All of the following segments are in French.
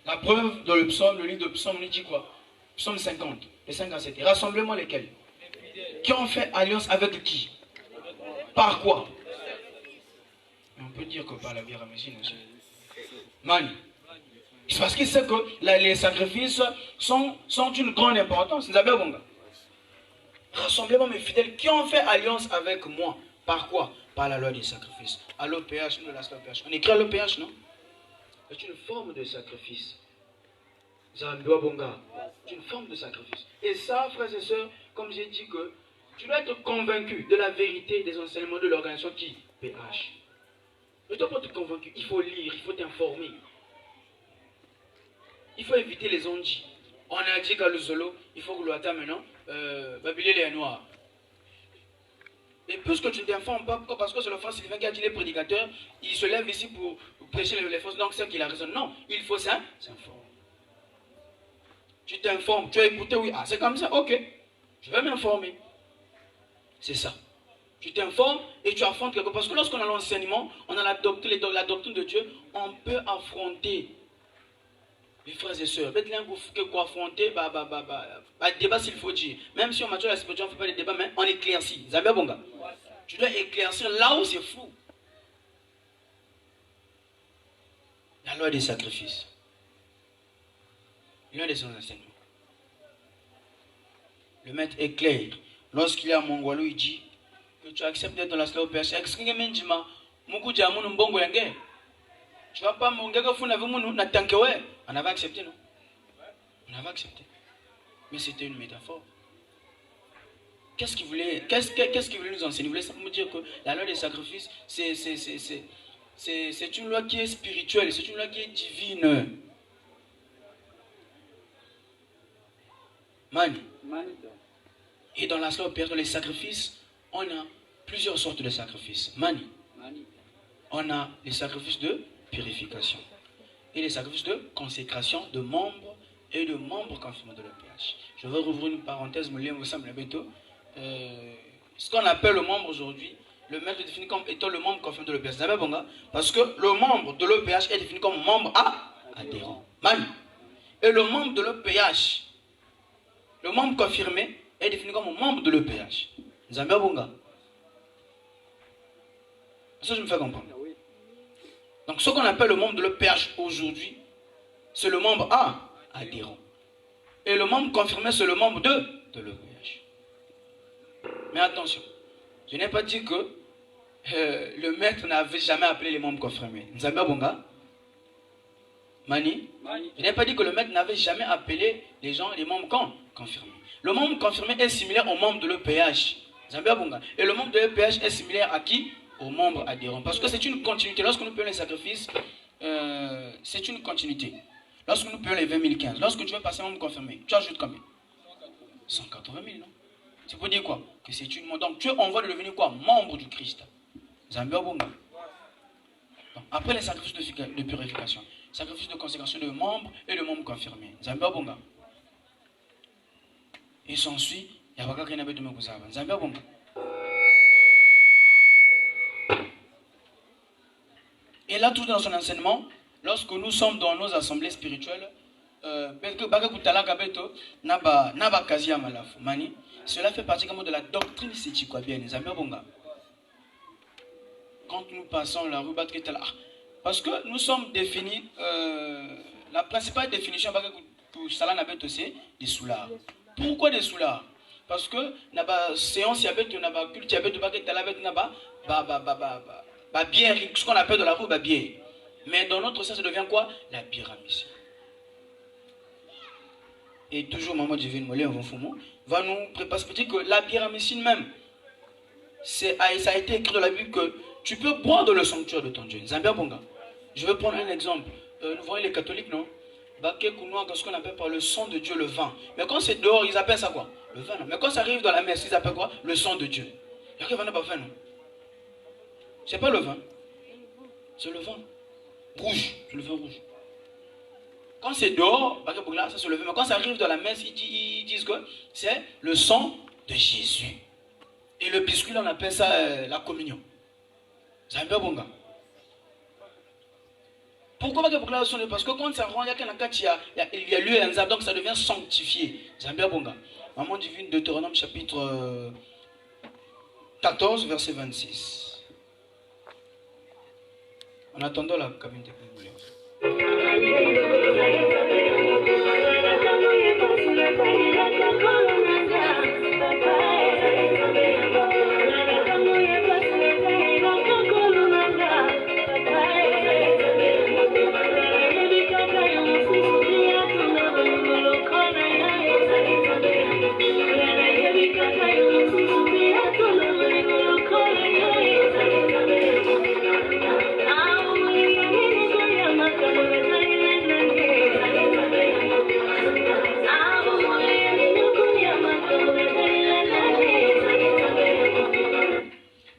La preuve dans le psaume, le livre de psaume, nous dit quoi? Psaume 50, les 5 à 7. Rassemblement lesquels? Qui ont fait alliance avec qui? Par quoi? On peut dire que par la bière amésine aussi. Mani. C'est parce qu'il sait que les sacrifices sont d'une grande importance. Nous avons bon. Rassemblement mes fidèles qui ont fait alliance avec moi. Par quoi? Par la loi des sacrifices. À l'OPH, nous, l'OPH. On écrit à l'OPH, non? C'est une forme de sacrifice. Zambia Bonga. C'est une forme de sacrifice. Et ça, frères et sœurs, comme j'ai dit que tu dois être convaincu de la vérité des enseignements de l'organisation qui? PH. Ne dois pas être convaincu. Il faut lire, il faut t'informer. Il faut éviter les ondits. On a dit qu'à Luzolo, il faut que l'Ouata maintenant, Babylé les noirs. Et puisque tu ne t'informes pas, parce que c'est le frère Sylvain qui a dit les prédicateurs, il se lève ici pour prêcher les fausses, donc c'est qu'il a raison. Non, il faut s'informer. Tu t'informes, tu as écouté, oui, ah c'est comme ça, ok, je vais m'informer. C'est ça. Tu t'informes et tu affrontes quelque chose. Parce que lorsqu'on a l'enseignement, on a la doctrine de Dieu, on peut affronter. Mes frères et sœurs, peut-être affronter, débat s'il faut dire. Même si on mature la spiritualité, on ne fait pas de débat, mais on éclaircit. Zambia Bonga. Tu dois éclaircir là où c'est flou. La loi des sacrifices. L'un des enseignements. Le maître est clair. Lorsqu'il est à Mongolo, il dit que tu acceptes d'être dans la slave OPH. Est-ce que tu tu vas pas mon gars on avait accepté, non? On avait accepté. Mais c'était une métaphore. Qu'est-ce qu'il voulait nous enseigner? Il voulait simplement dire que la loi des sacrifices, c'est une loi qui est spirituelle, c'est une loi qui est divine. Mani. Et dans la slave OPH, dans les sacrifices, on a plusieurs sortes de sacrifices. Mani. On a les sacrifices de purification et les sacrifices de consécration de membres et de membres confirmés de l'OPH. Je vais rouvrir une parenthèse, ce qu'on appelle le membre aujourd'hui, le maître est défini comme étant le membre confirmé de l'OPH. Parce que le membre de l'OPH est défini comme membre adhérent. Et le membre de l'OPH, le membre confirmé, est défini comme membre de l'OPH. Zambia Bonga. Ça, je me fais comprendre. Donc, ce qu'on appelle le membre de l'EPH aujourd'hui, c'est le membre adhérent. Et le membre confirmé, c'est le membre de l'EPH. Mais attention, je n'ai pas dit que le maître n'avait jamais appelé les membres confirmés. Nzambia Bonga? Mani? Je n'ai pas dit que le maître n'avait jamais appelé les gens les membres confirmés. Le membre confirmé est similaire au membre de l'EPH. Nzambia Bonga. Et le membre de l'EPH est similaire à qui? Aux membres adhérents. Parce que c'est une continuité. Lorsque nous payons les sacrifices, c'est une continuité. Lorsque nous payons les 20 015, lorsque tu veux passer membre confirmé, tu ajoutes combien? 180 000, non? C'est pour dire quoi? Que c'est une... Donc on va devenir quoi? Membre du Christ. Zambia Bonga. Donc, après les sacrifices de purification, sacrifice de consécration de membres et de membres confirmés. Zambia Bonga. Et s'ensuit, il y a pas de Mekuzava. Zambia Bonga. Et là, tout dans son enseignement, lorsque nous sommes dans nos assemblées spirituelles, cela fait partie de la doctrine sétikoabienne. Quand nous passons la rue Batketala, parce que nous sommes définis, la principale définition pour cela c'est des soulards. Pourquoi des soulards? Parce que la séance, il y avait un culte, il y avait bière, ce qu'on appelle de la rue bière. Mais dans notre sens, ça devient quoi? La pyramide. Et toujours Maman Divine Mollet va nous préparer que la pyramide même, ça a été écrit dans la Bible que tu peux boire dans le sanctuaire de ton Dieu. Zambia Bonga. Je vais prendre un exemple. Nous voyons les catholiques, non? Ce qu'on appelle par le sang de Dieu, le vin. Mais quand c'est dehors, ils appellent ça quoi? Le vin. Non? Mais quand ça arrive dans la messe, ils appellent quoi? Le sang de Dieu. Il y a pas vin, non? C'est pas le vin. C'est le vin. Rouge. C'est le vin rouge. Quand c'est dehors, ça c'est le vin. Mais quand ça arrive dans la messe, ils disent que c'est le sang de Jésus. Et le biscuit, on appelle ça la communion. Zambia Bonga. Pourquoi pas que pour la sonner? Parce que quand ça rend, il y a lieu à donc ça devient sanctifié. Zambia Bonga. Maman divine, Deutéronome chapitre 14, verset 26. En attendant la cabine de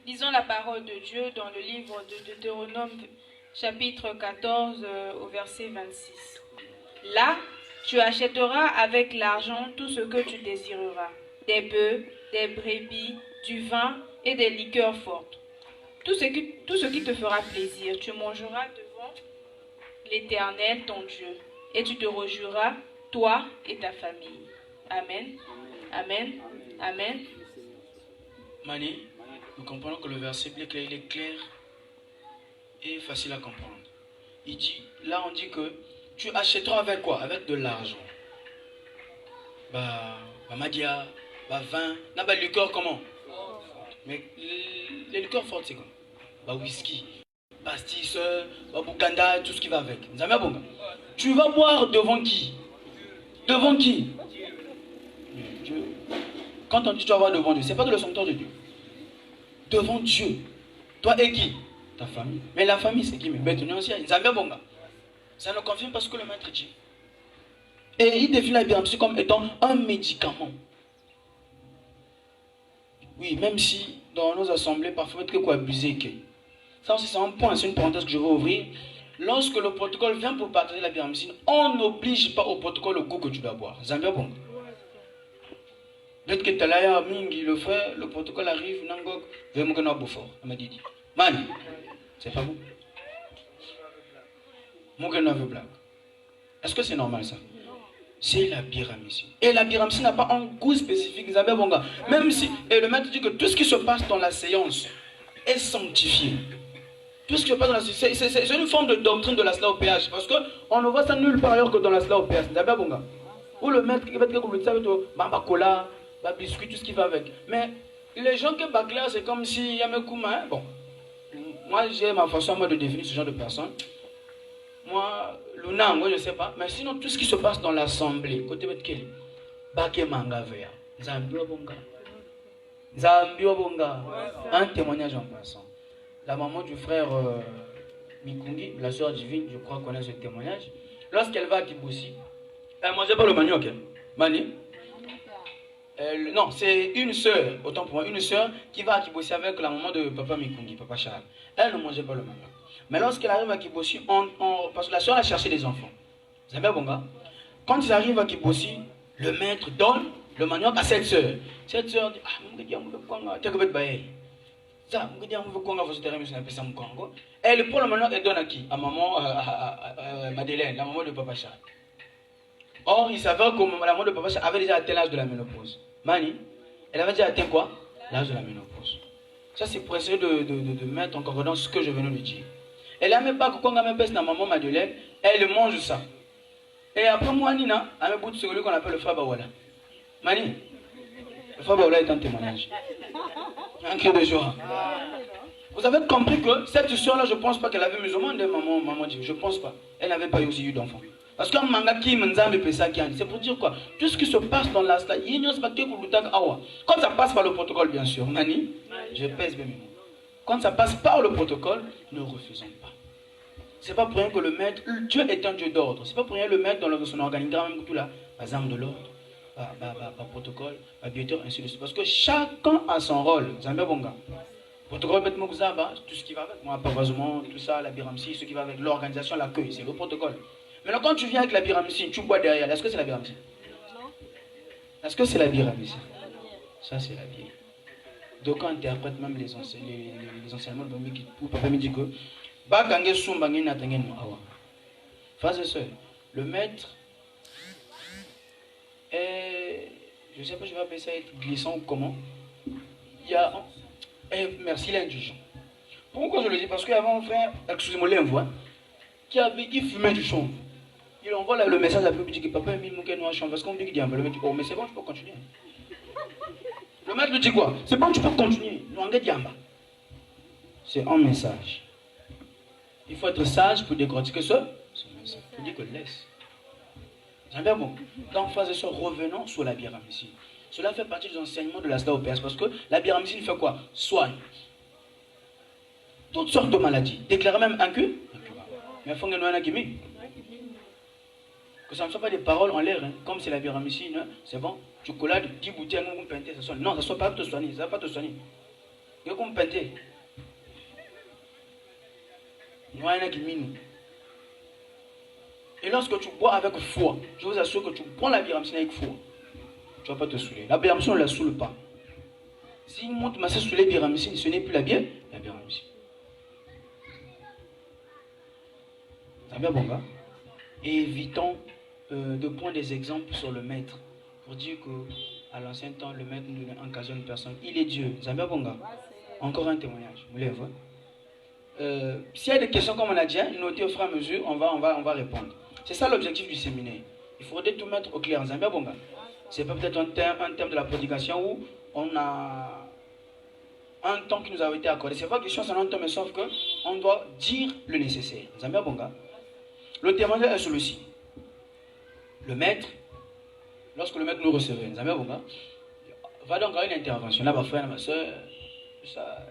Lisons la parole de Dieu dans le livre de Deutéronome, chapitre 14, au verset 26. Là, tu achèteras avec l'argent tout ce que tu désireras, des bœufs, des brebis, du vin et des liqueurs fortes. Tout ce qui te fera plaisir, tu mangeras devant l'Éternel ton Dieu, et tu te réjouiras, toi et ta famille. Amen. Amen. Amen. Mani, nous comprenons que le verset il est clair et facile à comprendre. Il dit, là on dit que tu achèteras avec quoi? Avec de l'argent. Madia, vin, liqueur comment? Mais les liqueurs fortes c'est quoi? Whisky, pastis, boukanda, tout ce qui va avec. Tu vas boire devant qui? Devant qui? Dieu. Quand on dit tu vas boire devant Dieu, c'est pas de le sanctuaire de Dieu. Devant Dieu. Toi et qui? Ta famille. Mais la famille c'est qui? Ça ne confirme pas ce que le maître dit. Et il définit la Bible comme étant un médicament. Oui, même si dans nos assemblées, parfois, il faut abuser. Ça aussi, c'est un point, c'est une parenthèse que je vais ouvrir. Lorsque le protocole vient pour partager la pyramide, on n'oblige pas au protocole le goût que tu dois boire. Zambia bon. Peut-être que Talaya Mingi le fait, le protocole arrive, Nangok, Vemokana Beaufort. Elle m'a dit, man, c'est pas vous. Mokana veut blague. Est-ce que c'est normal ça? C'est la pyramide. Et la pyramide n'a pas un goût spécifique. Zambia Bonga. Même si, et le maître dit que tout ce qui se passe dans la séance est sanctifié. Tout ce qui se passe dans la séance, c'est une forme de doctrine de la SLAOPH. Parce qu'on ne voit ça nulle part ailleurs que dans la SLAOPH. Zambia Bonga. Où le maître qui va dire que Bamba Cola, biscuit, tout ce qui va avec. Mais les gens qui baclèrent, c'est comme si y a mes Kouma. Bon, moi j'ai ma façon de définir ce genre de personnes. Moi, Luna, moi je ne sais pas. Mais sinon, tout ce qui se passe dans l'assemblée, côté de Kelly, Baké Manga Vea, Zambio Bonga. Zambio Bonga. Un témoignage en passant. La maman du frère Mikungi, la soeur divine, je crois qu'on a ce témoignage. Lorsqu'elle va à Kibousi, elle ne mangeait pas le manioc. Mani? Non, c'est une soeur, autant pour moi, une soeur qui va à Kibousi avec la maman de papa Mikungi, papa Charles. Elle ne mangeait pas le manioc. Mais lorsqu'elle arrive à Kibousi, parce que la soeur a cherché des enfants. Vous savez, Bonga? Quand ils arrivent à Kibousi, le maître donne le manioc à cette soeur. Cette soeur dit, elle prend le manioc et donne à qui? À maman Madeleine, la maman de papa Charles. Or, il s'avère que la maman de papa Charles avait déjà atteint l'âge de la ménopause. Mani, elle avait déjà atteint quoi? L'âge de la ménopause. Ça, c'est pour essayer de mettre en concordance ce que je venais de dire. Elle n'a même pas que quand on pèse la maman Madeleine, elle mange ça. Et après moi, Nina, elle me bout de celui qu'on appelle le frère Bawala. Mani, le frère Bawala est un témoignage. Un cri de joie. Vous avez compris que cette soeur-là, je ne pense pas qu'elle avait musulman de maman dit. Je ne pense pas. Elle n'avait pas aussi eu d'enfant. Parce qu'un manga qui c'est pour dire quoi? Tout ce qui se passe dans la quand ça passe par le protocole, bien sûr, Mani, je pèse bien mes mots. Quand ça passe par le protocole, ne refusons pas. C'est pas pour rien que le maître, Dieu est un Dieu d'ordre. C'est pas pour rien le maître dans son organigramme, tout là, par arme de l'ordre, par protocole, par biéteur, ainsi de suite. Parce que chacun a son rôle. Zambia Bonga. Protocole Beth Mokuzaba, tout ce qui va avec, moi, apparemment, tout ça, la biramsi, ce qui va avec l'organisation, l'accueil, c'est le protocole. Maintenant, quand tu viens avec la biramsi, tu bois derrière, est-ce que c'est la biramsi? Est-ce que c'est la biramsi? Ça, c'est la vie. Donc, on interprète même les enseignements de Papa me dit que Bakange Sumbangi Natangen Awa. Frères et sœurs, le maître est, je ne sais pas, je vais appeler ça être glissant ou comment. Il y a, merci, il est indulgent. Pourquoi je le dis? Parce qu'il y avait un frère, excusez-moi, l'envoi, qui fumait du chanvre. Il envoie le message à la peuple, il dit que papa Emile Mouké noir chanvre. Parce qu'on dit qu'il dit, le maître dit, oh, mais c'est bon, tu peux continuer. Le maître lui dit quoi? C'est bon, tu peux continuer. C'est un message. Il faut être sage pour décortiquer ce message. Il dit que laisse. C'est bien bon. Donc, frères et sœurs, revenons sur la biramycine. Cela fait partie des enseignements de la SDAOPS parce que la biramycine fait quoi? Soigne toutes sortes de maladies. Déclarer même incurable. Mais il faut que nous ayons que ça ne soit pas des paroles en l'air. Hein. Comme c'est la biramycine, hein, c'est bon. Tu colades 10 bouteilles, on peut ça soigne. Non, ça ne soit pas te soigner. Ça ne va pas te soigner. Il faut qu'on peut. Et lorsque tu bois avec foi, je vous assure que tu prends la biramycine avec foi. Tu ne vas pas te saouler. La biramycine, on ne la saoule pas. Si une montre m'a saoulé la biramycine, ce n'est plus la biramycine. Ça va bien, bon gars. Et évitons de prendre des exemples sur le maître. Pour dire qu'à l'ancien temps, le maître nous occasionne personne. Il est Dieu. Ça va bien, bon gars. Encore un témoignage. Vous voulez voir? S'il y a des questions, comme on a dit, notez au fur et à mesure, on va répondre. C'est ça l'objectif du séminaire. Il faudrait tout mettre au clair. Ça va bien, bon gars. C'est pas peut-être un terme de la prédication où on a un temps qui nous a été accordé. C'est pas question, c'est un temps, mais sauf qu'on doit dire le nécessaire. Ça va bien, bon gars. Le témoignage est celui-ci. Le maître, lorsque le maître nous recevait, ça va bien, bon gars, va donc à une intervention. Là, ma frère, ma soeur, ça,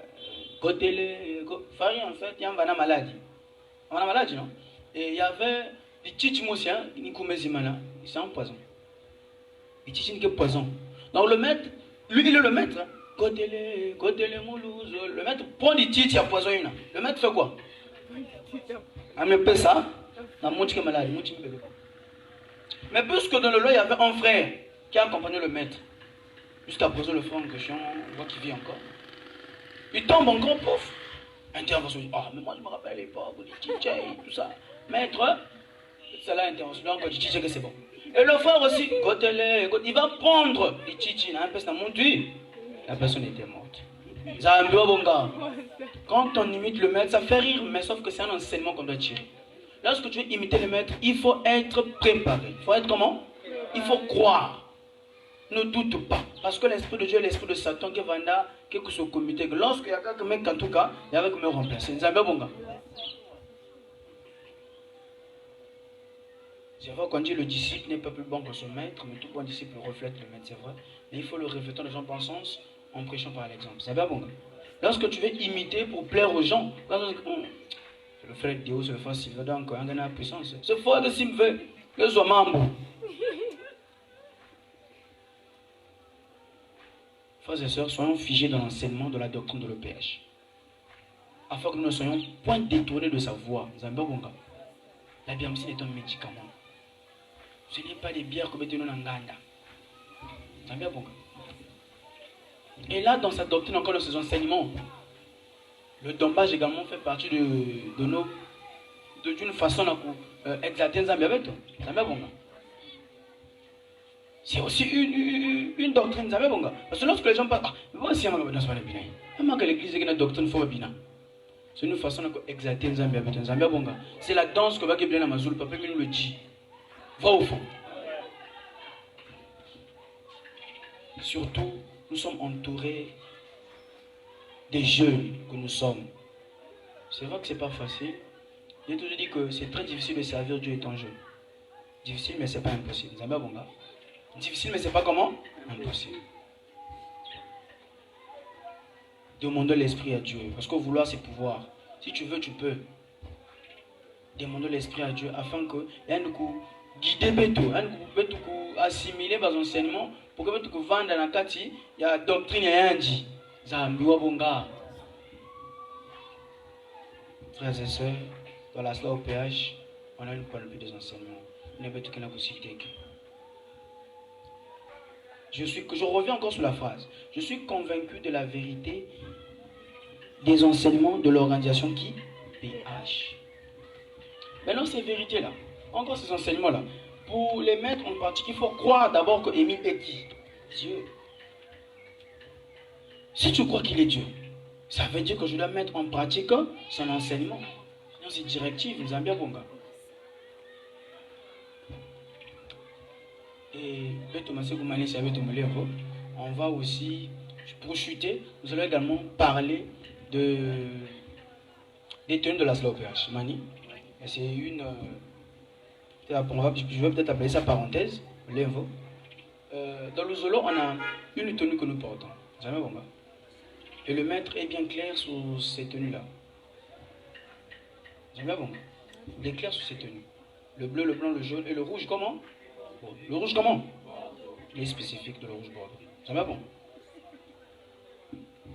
côté les, Farid, en fait, il y a une maladie. On a maladie, non? Et il y avait des petits moussiens, c'est un poison. Les petits qui poison. Donc le maître, lui, il est le maître. Côté les moulouz, le maître prend des petits, il y a poison. Le maître fait quoi? On me paie ça. Mais puisque dans le lot, il y avait un frère qui a accompagné le maître. Jusqu'à présent, le frère en question, on voit qu'il vit encore. Il tombe encore, pouf. Intervention. Ah, mais moi je me rappelle à l'époque, les tchitchés, tout ça. Maître, c'est là l'intervention. Donc, les tchitchés, que c'est bon. Et le frère aussi, il va prendre les tchitchés. La personne était morte. Quand on imite le maître, ça fait rire, mais sauf que c'est un enseignement qu'on doit tirer. Lorsque tu veux imiter le maître, il faut être préparé. Il faut être comment? Il faut croire. Ne doute pas. Parce que l'esprit de Dieu et l'esprit de Satan qui va là, qui est au comité. Lorsqu'il y a quelqu'un qui en tout cas, il y avait que me remplacer. C'est bon gars. C'est vrai qu'on dit le disciple n'est pas plus bon que son maître, mais tout bon disciple reflète le maître, c'est vrai. Mais il faut le refléter dans les gens bon sens en prêchant par l'exemple. C'est bien bon gars. Lorsque tu veux imiter pour plaire aux gens, c'est le frère Déo, c'est le frère Sylvain, donc on a la puissance. C'est fort de s'il veut que soit membre. Frères et sœurs, soyons figés dans l'enseignement de la doctrine de l'EPH. Afin que nous ne soyons point détournés de sa voie. La biramycine est un médicament. Ce n'est pas des bières comme nous en Nganda. Et là, dans sa doctrine, encore dans ses enseignements, le dompage également fait partie d'une façon d'exalter Zambia. C'est aussi une doctrine. Parce que lorsque les gens parlent, mais voici un peu de bien. Comment que l'église est une doctrine faut bien. C'est une façon d'exalter Zambia. C'est la danse que va bien Amazon, le papa qui nous le dit. Va au fond. Surtout, nous sommes entourés des jeunes que nous sommes. C'est vrai que c'est pas facile. J'ai toujours dit que c'est très difficile de servir Dieu étant jeune. Difficile, mais c'est pas impossible. Difficile, mais c'est pas comment? Impossible. Demandons l'esprit à Dieu. Parce que vouloir, c'est pouvoir. Si tu veux, tu peux. Demandons l'esprit à Dieu afin que guider tout, assimiler les enseignements pour que tu vendre dans la kati, il y a doctrine et indi. Zambiwa bonga. Frères et sœurs, dans la SDAOPH, on a une panoplie des enseignements. Je reviens encore sur la phrase. Je suis convaincu de la vérité des enseignements de l'organisation qui PH. Maintenant, ces vérités-là, Encore ces enseignements-là. Pour les mettre en pratique, il faut croire d'abord que Émile est qui? Dieu. Si tu crois qu'il est Dieu, ça veut dire que je dois mettre en pratique son enseignement. Sinon, c'est directive, nous avons bien bon gars. Et on va aussi, pour chuter, nous allons également parler des tenues de la SLOPH. Mani, c'est une. Je vais peut-être appeler ça parenthèse. Dans le Zolo, on a une tenue que nous portons. Jamais bon gars. Et le maître est bien clair sur ces tenues-là. Jamais bon gars. Il est clair sur ces tenues. Le bleu, le blanc, le jaune et le rouge, comment? Bon. Le rouge, comment? Il est spécifique de le rouge bordeaux. Jamais bon.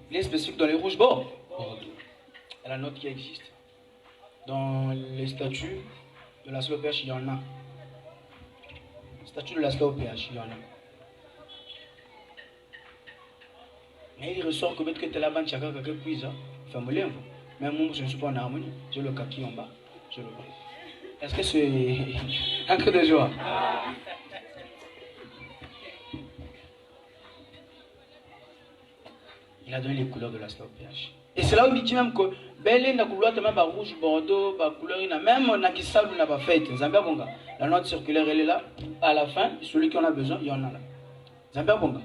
Il est spécifique dans les rouges bordeaux. Et la note qui existe. Dans les statuts de la SLOPH, il y en a. Statut de la SLOPH, il y en a. Mais il ressort que tu es là-bas, tu as quelques quiz. Même moi, je ne suis pas en harmonie. J'ai le kaki en bas. Je le vois. Est-ce que c'est un cri de joie? Il a donné les couleurs de la SLOPH. Et c'est là où il dit même que belle na couleur même ba rouge bordeaux, ba couleur même na qui salle n'a pas fait. Zambia bonga. La note circulaire elle est là. À la fin, celui qui en a besoin, il y en a là. Zambia bonga.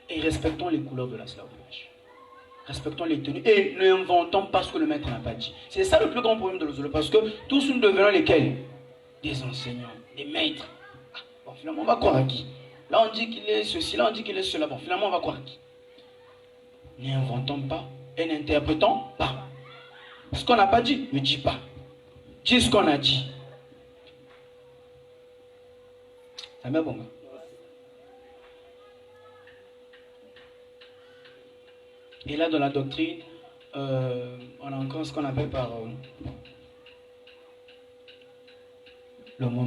Et respectons les couleurs de la SLOPH. Respectons les tenues et n'inventons pas ce que le maître n'a pas dit. C'est ça le plus grand problème de l'Ozolo, parce que tous nous devenons lesquels? Des enseignants, des maîtres. Ah, bon, finalement, on va croire à qui? Là, on dit qu'il est ceci, là, on dit qu'il est cela. Bon, finalement, on va croire à qui? N'inventons pas et n'interprétons pas. Ce qu'on n'a pas dit, ne dis pas. Dis ce qu'on a dit. Ça m'a bon. Et là, dans la doctrine, on a encore ce qu'on appelle par... le mot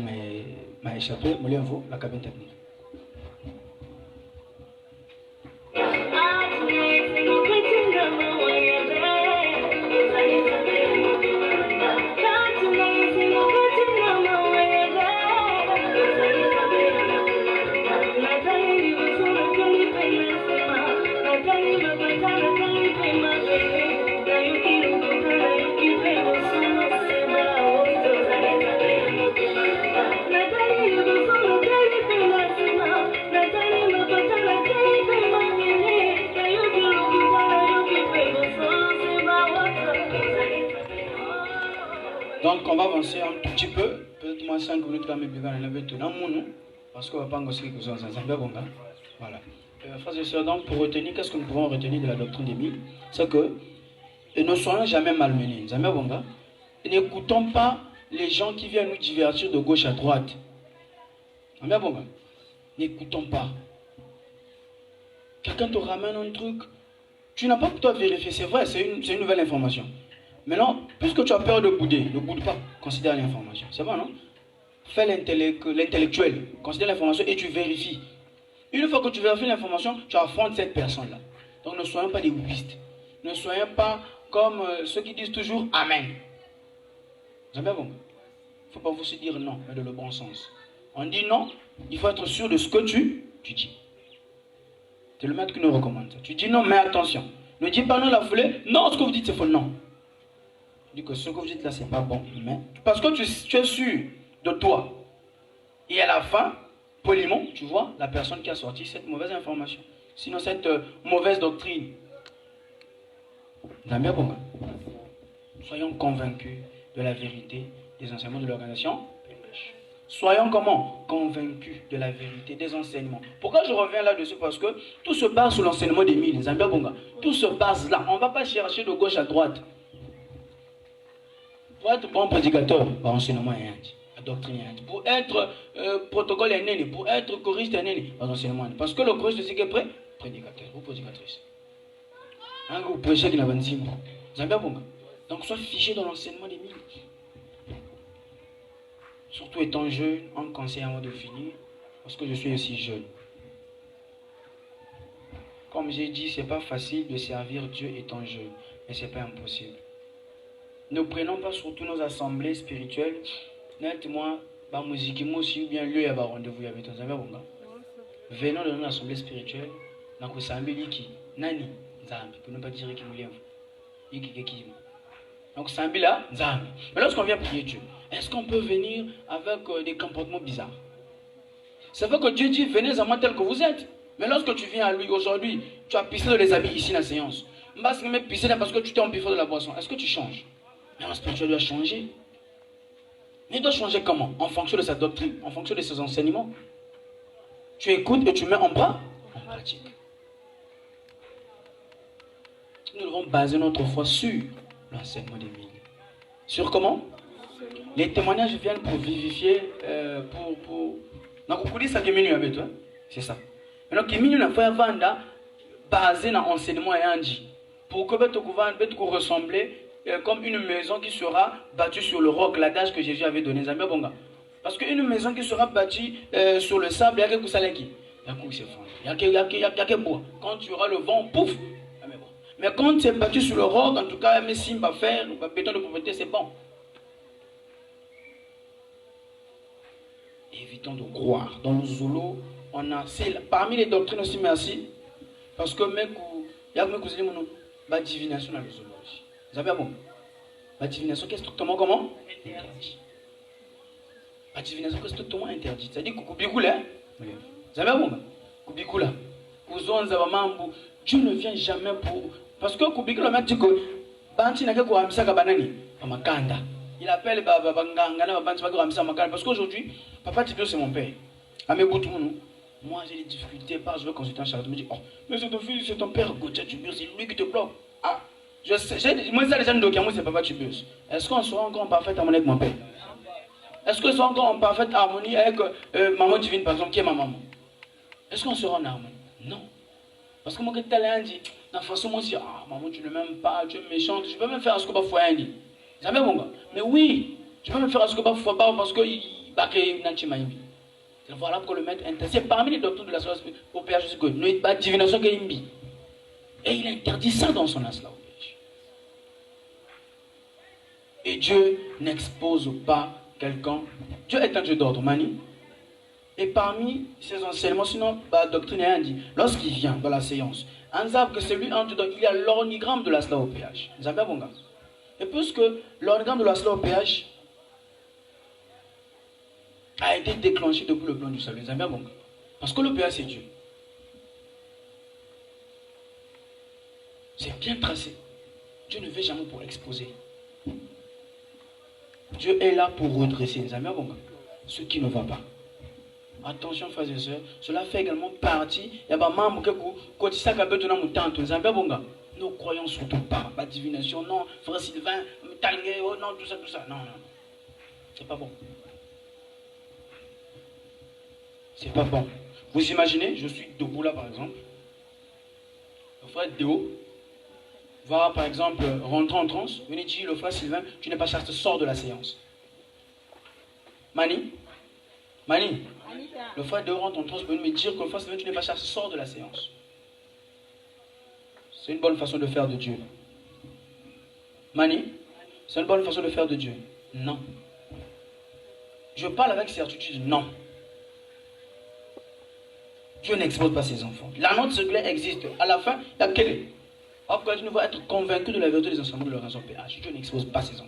m'a échappé, la cabine technique. Donc on va avancer un tout petit peu, peut-être moins 5 minutes quand même, parce qu'on va pas engager quelque chose ensemble. Voilà. Frères et sœurs, donc pour retenir, qu'est-ce que nous pouvons retenir de la doctrine d'Émile? C'est que ne soyons jamais malmenés. Et n'écoutons pas les gens qui viennent nous divertir de gauche à droite. N'écoutons pas. Quelqu'un te ramène un truc, tu n'as pas que toi vérifier, c'est vrai, c'est une nouvelle information. Maintenant, puisque tu as peur de bouder, ne boude pas, considère l'information. C'est bon, non? Fais l'intellectuel, considère l'information et tu vérifies. Une fois que tu vérifies l'information, tu affrontes cette personne-là. Donc ne soyons pas des wouistes. Ne soyons pas comme ceux qui disent toujours Amen. Vous avez bon? Il ne faut pas vous dire non, mais dans le bon sens. On dit non, il faut être sûr de ce que tu dis. C'est le maître qui nous recommande ça. Tu dis non, mais attention. Ne dis pas non la foulée. Non, ce que vous dites, c'est faux. Non. Dis que ce que vous dites là, c'est pas bon. Mais parce que tu es sûr de toi. Et à la fin, poliment, tu vois la personne qui a sorti cette mauvaise information. Sinon, cette mauvaise doctrine. Soyons convaincus de la vérité des enseignements de l'organisation. Soyons comment? Convaincus de la vérité des enseignements. Pourquoi je reviens là-dessus? Parce que tout se base sur l'enseignement d'Émile. Tout se base là. On ne va pas chercher de gauche à droite. Pour être bon prédicateur, enseignement est la doctrine est. Pour être protocole est pour être choriste est enseignement. Parce que le choriste c'est que prédicateur ou prédicatrice. Vous prêchez qui n'a pas de signe. Donc sois figé dans l'enseignement d'Émile. Surtout étant jeune, un conseil avant de finir, parce que je suis aussi jeune. Comme j'ai dit, c'est pas facile de servir Dieu étant jeune, mais c'est pas impossible. ne prenons pas surtout nos assemblées spirituelles. Net-moi, la musique, ou bien lieu à rendez-vous avec ton ami. Venons de notre assemblée spirituelle. Nous sommes Nani, Zambi, pour ne pas dire qu'il nous lève. Donc, Sambila, Zambi. Mais lorsqu'on vient prier Dieu, est-ce qu'on peut venir avec des comportements bizarres? C'est vrai que Dieu dit, venez à moi tel que vous êtes. Mais lorsque tu viens à lui aujourd'hui, tu as pissé dans les habits ici dans la séance. Parce que tu t'es empiffé de la boisson. Est-ce que tu changes? Mais en spirituel, doit changer. Mais il doit changer comment? En fonction de sa doctrine, en fonction de ses enseignements. Tu écoutes et tu mets en pratique. Nous devons baser notre foi sur l'enseignement des mille. Sur comment? Les témoignages viennent pour vivifier, c'est ça. Donc, il y a une foi basée dans l'enseignement et Andy. Pour que vous ressembler comme une maison qui sera bâtie sur le roc, l'adage que Jésus avait donné. Parce qu'une maison qui sera bâtie sur le sable, il y a quelque chose qui il y a que bois. Quand tu auras le vent, pouf. Mais quand c'est bâti sur le roc, en tout cas, mais si va faire, béton de propriété, c'est bon. Évitons de croire. Dans le Zulu, on a, parmi les doctrines aussi, merci, parce que il y a une divination dans le Zulu aussi. Vous savez, bon, la divination qui est strictement comment? Interdit. La divination qui est strictement interdite. C'est-à-dire que vous savez, bon, Kubikula, Dieu ne vient jamais pour. Parce que Kubikula m'a dit que Banti n'a pas banani, Makanda. Il appelle parce qu'aujourd'hui, Papa Tibio c'est mon père. Moi j'ai des difficultés, je veux consulter un charlatan. Je me dis, oh, mais c'est ton fils, c'est ton père, Tibio, c'est lui qui te bloque. Ah, je sais, moi ça les gens de c'est Papa Tibio. Est-ce qu'on sera encore en parfaite harmonie avec mon père? Est-ce qu'on sera encore en parfaite harmonie avec maman divine, par exemple, qui est ma maman? Est-ce qu'on sera en harmonie? Non. Parce que moi, quand tu dit, dans la façon, moi, je dis, ah, maman, tu ne m'aimes pas, tu es méchante, je peux même faire ce que je fais. Jamais bon gars. Mais oui, je peux même faire ce que je fais parce que il va créer une antimaïmi. Voilà pourquoi le maître interdit. C'est parmi les docteurs de la science au péage, c'est que nous n'avons pas de divination qui est. Et il interdit ça dans son asla au péage. Et Dieu n'expose pas quelqu'un. Dieu est un Dieu d'ordre, mani. Et parmi ses enseignements, sinon, la doctrine est dit, lorsqu'il vient dans la séance, on sait que c'est lui, il y a l'ornigramme de l'asla au péage. Vous savez, bon gars. Et puisque l'ornigramme de l'asla au péage a été déclenché depuis le plan du salut, vous savez, bon gars. Parce que le péage, c'est Dieu. C'est bien tracé. Dieu ne veut jamais pour exposer. Dieu est là pour redresser, vous savez, bon gars, ce qui ne va pas. Attention, frères et sœurs, cela fait également partie. Il y a des membres qui nous croyons surtout pas. La divination, non. Frère Sylvain, non, tout ça. Non. C'est pas bon. C'est pas bon. Vous imaginez, je suis debout là par exemple. Le frère Déo va par exemple rentrer en transe. Venez dire, le frère Sylvain, tu n'es pas chaste, sors de la séance. Mani. Le frère de rentre en transe peut me dire que le frère Sylvain, tu n'es pas chaste, sors de la séance. C'est une bonne façon de faire de Dieu. Mani, c'est une bonne façon de faire de Dieu. Non. Je parle avec certitude, non. Dieu n'expose pas ses enfants. La note secondaire existe. À la fin, il y a quel? Après, tu ne vas être convaincu de la vérité des enseignements de leur raison PH. Dieu n'expose pas ses enfants.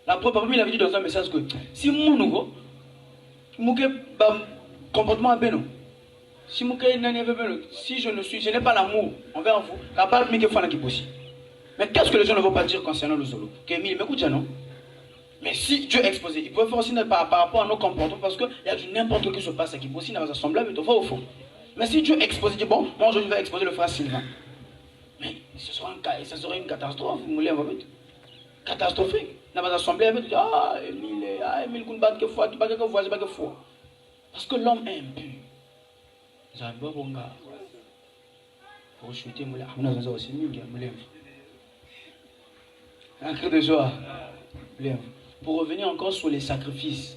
La preuve, il avait dit dans un message que si mon nouveau, mon comportement est bénin, si je n'ai pas l'amour envers vous, capable de faire ce possible. Mais qu'est-ce que les gens ne vont pas dire concernant le solo? Kémil, m'écoute, non? Mais si Dieu est exposé, il peut faire aussi par rapport à nos comportements, parce qu'il y a du n'importe quoi qui se passe qui possible dans l'assemblée, mais il faut au fond. Mais si Dieu est exposé, dit bon, moi je vais exposer le frère Sylvain. Mais ce serait une catastrophe, vous voulez avoir vite. Catastrophique. Dans l'assemblée, il dit Emile, que foi, qui que voix, que foi. Parce que l'homme est impur. Vous avez bon gars. Pour chuter, vous avez aussi mieux, un cri de joie. Pour revenir encore sur les sacrifices,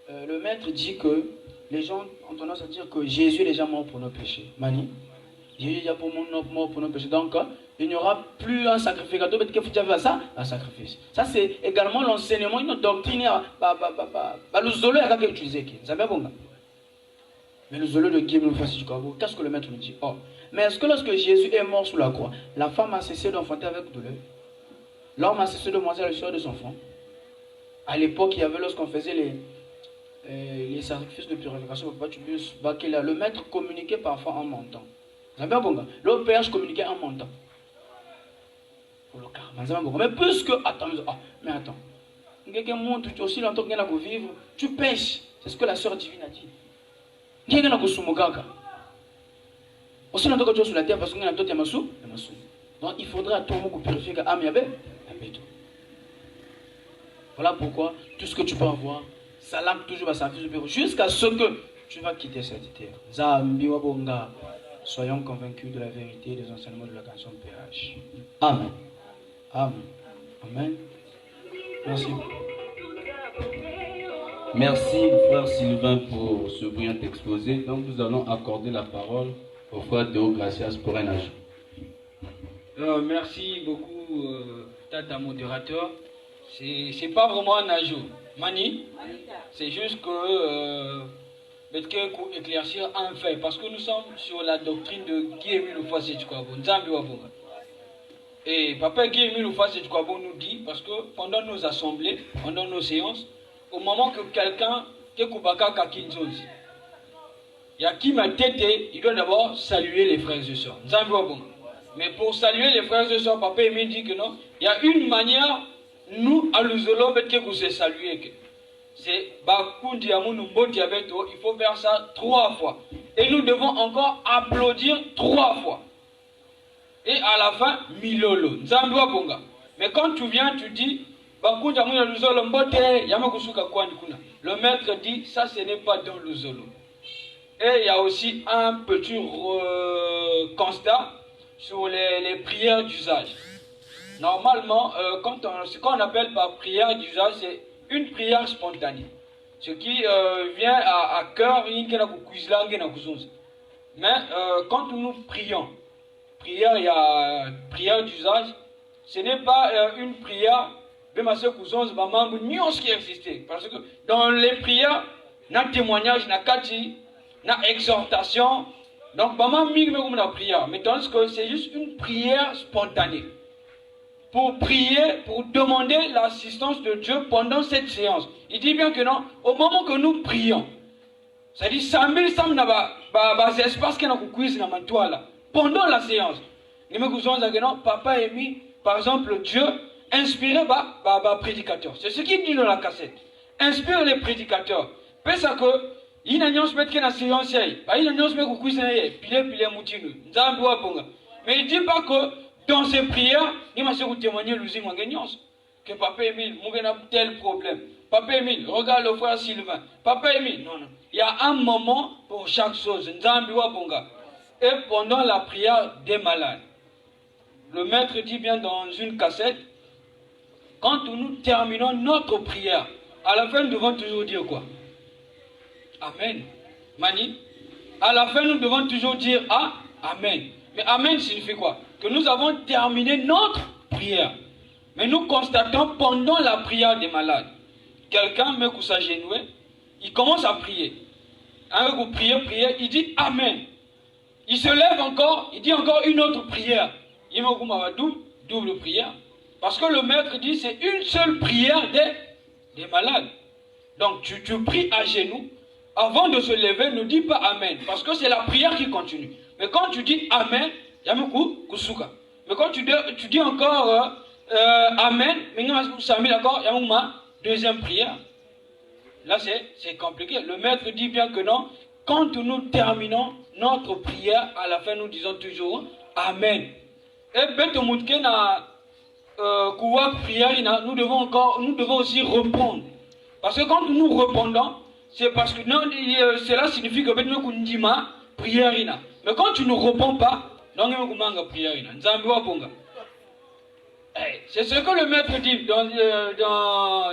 le maître dit que les gens ont tendance à dire que Jésus est déjà mort pour nos péchés. Mani, Jésus est déjà mort pour nos péchés. Donc, il n'y aura plus un sacrificateur, mais qu'il faut faire ça, un sacrifice. Ça, c'est également l'enseignement, une doctrine, le zolo, il y a qu'à utiliser. Mais le zolo de Guillaume, qu'est-ce que le maître nous dit? Oh. Mais est-ce que lorsque Jésus est mort sous la croix, la femme a cessé d'enfanter avec douleur? L'homme a cessé de manger le sueur de son front? À l'époque, il y avait, lorsqu'on faisait les sacrifices de purification, le maître communiquait parfois en montant. Le père communiquait en montant. Mais puisque, mais attends, quelqu'un monte aussi longtemps qu'il y a à vivre, tu pêches. C'est ce que la sœur divine a dit. Aussi longtemps que tu es sur la terre, parce qu'il y a un autre Yamasu. Donc il faudra à tout moment purifier que Amiabe. Voilà pourquoi tout ce que tu peux avoir, ça lame toujours à sa vie jusqu'à ce que tu vas quitter cette terre. Zambi Wabonga. Soyons convaincus de la vérité des enseignements de la canción PH. Amen. Amen. Amen. Merci. Merci, frère Sylvain, pour ce brillant exposé. Donc, nous allons accorder la parole au frère Théo Gracias pour un ajout. Merci beaucoup, Tata modérateur. C'est pas vraiment un ajout. Mani, c'est juste que pour éclaircir un fait, parce que nous sommes sur la doctrine de Guy-Émile Oufassi-Tchoukwabo, Nzambi Wabonga. Et Papa Guy-Émile Oufassi-Tchoukwabo nous dit, parce que pendant nos assemblées, pendant nos séances, au moment que quelqu'un, il y a qui m'a têté, il doit d'abord saluer les frères et sœurs. Nzambi Wabonga. Mais pour saluer les frères et sœurs, Papa Émile dit que non, il y a une manière, nous, à l'Uzolo, que vous saluer. C'est Bakundi Amounou Mboti Abeto, il faut faire ça 3 fois. Et nous devons encore applaudir 3 fois. Et à la fin, Milolo, Nzambwa Bonga. Mais quand tu viens, tu dis, Bakundi Amounou Luzolo Mbote, Yamakusuka Kwandikuna. Le maître dit, ça ce n'est pas dans le Zolo. Et il y a aussi un petit constat sur les prières d'usage. Normalement, ce qu'on appelle par prière d'usage, c'est une prière spontanée. Ce qui vient à cœur, mais quand nous prions, prière, il y a prière d'usage, ce n'est pas une prière qui existait. Parce que dans les prières, il y a témoignage, il y a exhortation. Donc, la prière. Mais tandis que c'est juste une prière spontanée. Pour prier, pour demander l'assistance de Dieu pendant cette séance. Il dit bien que non, au moment que nous prions, c'est-à-dire, pendant la séance, Papa a mis, par exemple, Dieu inspiré par prédicateur. C'est ce qu'il dit dans la cassette. Inspire les prédicateurs. Parce que, il y a une séance, mais il ne dit pas que dans ces prières, il m'a témoigné que Papa Émile, il a tel problème. Papa Émile, regarde le frère Sylvain. Papa Émile, non. Il y a un moment pour chaque chose. Et pendant la prière des malades, le maître dit bien dans une cassette, quand nous terminons notre prière, à la fin nous devons toujours dire quoi? Amen. Mani, à la fin nous devons toujours dire Amen. Mais Amen signifie quoi? Que nous avons terminé notre prière. Mais nous constatons pendant la prière des malades, quelqu'un met s'agenouiller, il commence à prier. Avec vous prier, il dit Amen. Il se lève encore, il dit encore une autre prière. Il met double prière. Parce que le maître dit c'est une seule prière des malades. Donc tu pries à genoux. Avant de se lever, ne dis pas Amen. Parce que c'est la prière qui continue. Mais quand tu dis Amen, Yamuku Kusuka. Mais quand tu dis encore Amen, deuxième prière. Là, c'est compliqué. Le maître dit bien que non. Quand nous terminons notre prière, à la fin, nous disons toujours Amen. Et prière, nous devons aussi répondre. Parce que quand nous répondons, c'est parce que cela signifie que nous disons prière. Mais quand tu ne réponds pas, c'est ce que le maître dit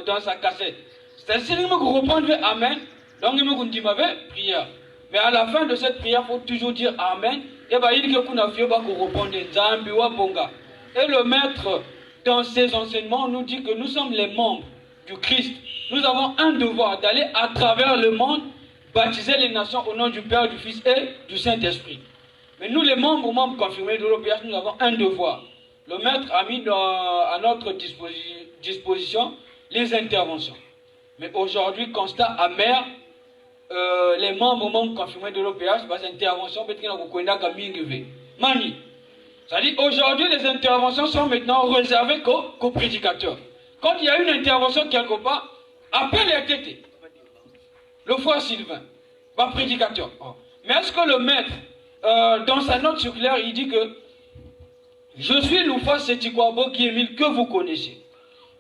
dans sa cassette. C'est-à-dire que nous répondons Amen, donc nous disons prière. Mais à la fin de cette prière, il faut toujours dire Amen Et le maître, dans ses enseignements, nous dit que nous sommes les membres du Christ. Nous avons un devoir d'aller à travers le monde, baptiser les nations au nom du Père, du Fils et du Saint-Esprit. Mais nous, les membres confirmés de l'OPH, nous avons un devoir. Le maître a mis à notre disposition les interventions. Mais aujourd'hui, constat amer, les membres confirmés de l'OPH, les interventions, Mani. C'est-à-dire, aujourd'hui, les interventions sont maintenant réservées qu'aux prédicateurs. Quand il y a une intervention quelque part, appelle les tétés. Le frère Sylvain, pas prédicateur. Mais est-ce que le maître, dans sa note circulaire, il dit que je suis Loufa Setikwabo Guémil que vous connaissez.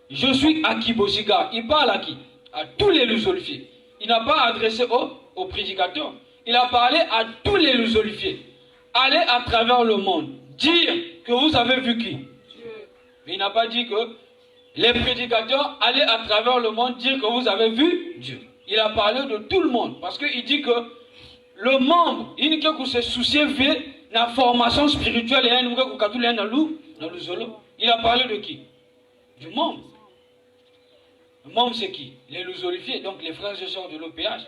Je suis Akibosiga. Il parle à qui? À tous les lusolifiés. Il n'a pas adressé aux prédicateurs. Il a parlé à tous les lusolifiés. Allez à travers le monde, dire que vous avez vu qui? Dieu. Mais il n'a pas dit que les prédicateurs, allez à travers le monde, dire que vous avez vu Dieu. Il a parlé de tout le monde. Parce qu'il dit que le membre, il ne se soucie de la formation spirituelle et il a parlé de qui? Du membre. Le membre, c'est qui? Les lusolifiés, donc les frères et sœurs de l'OPH.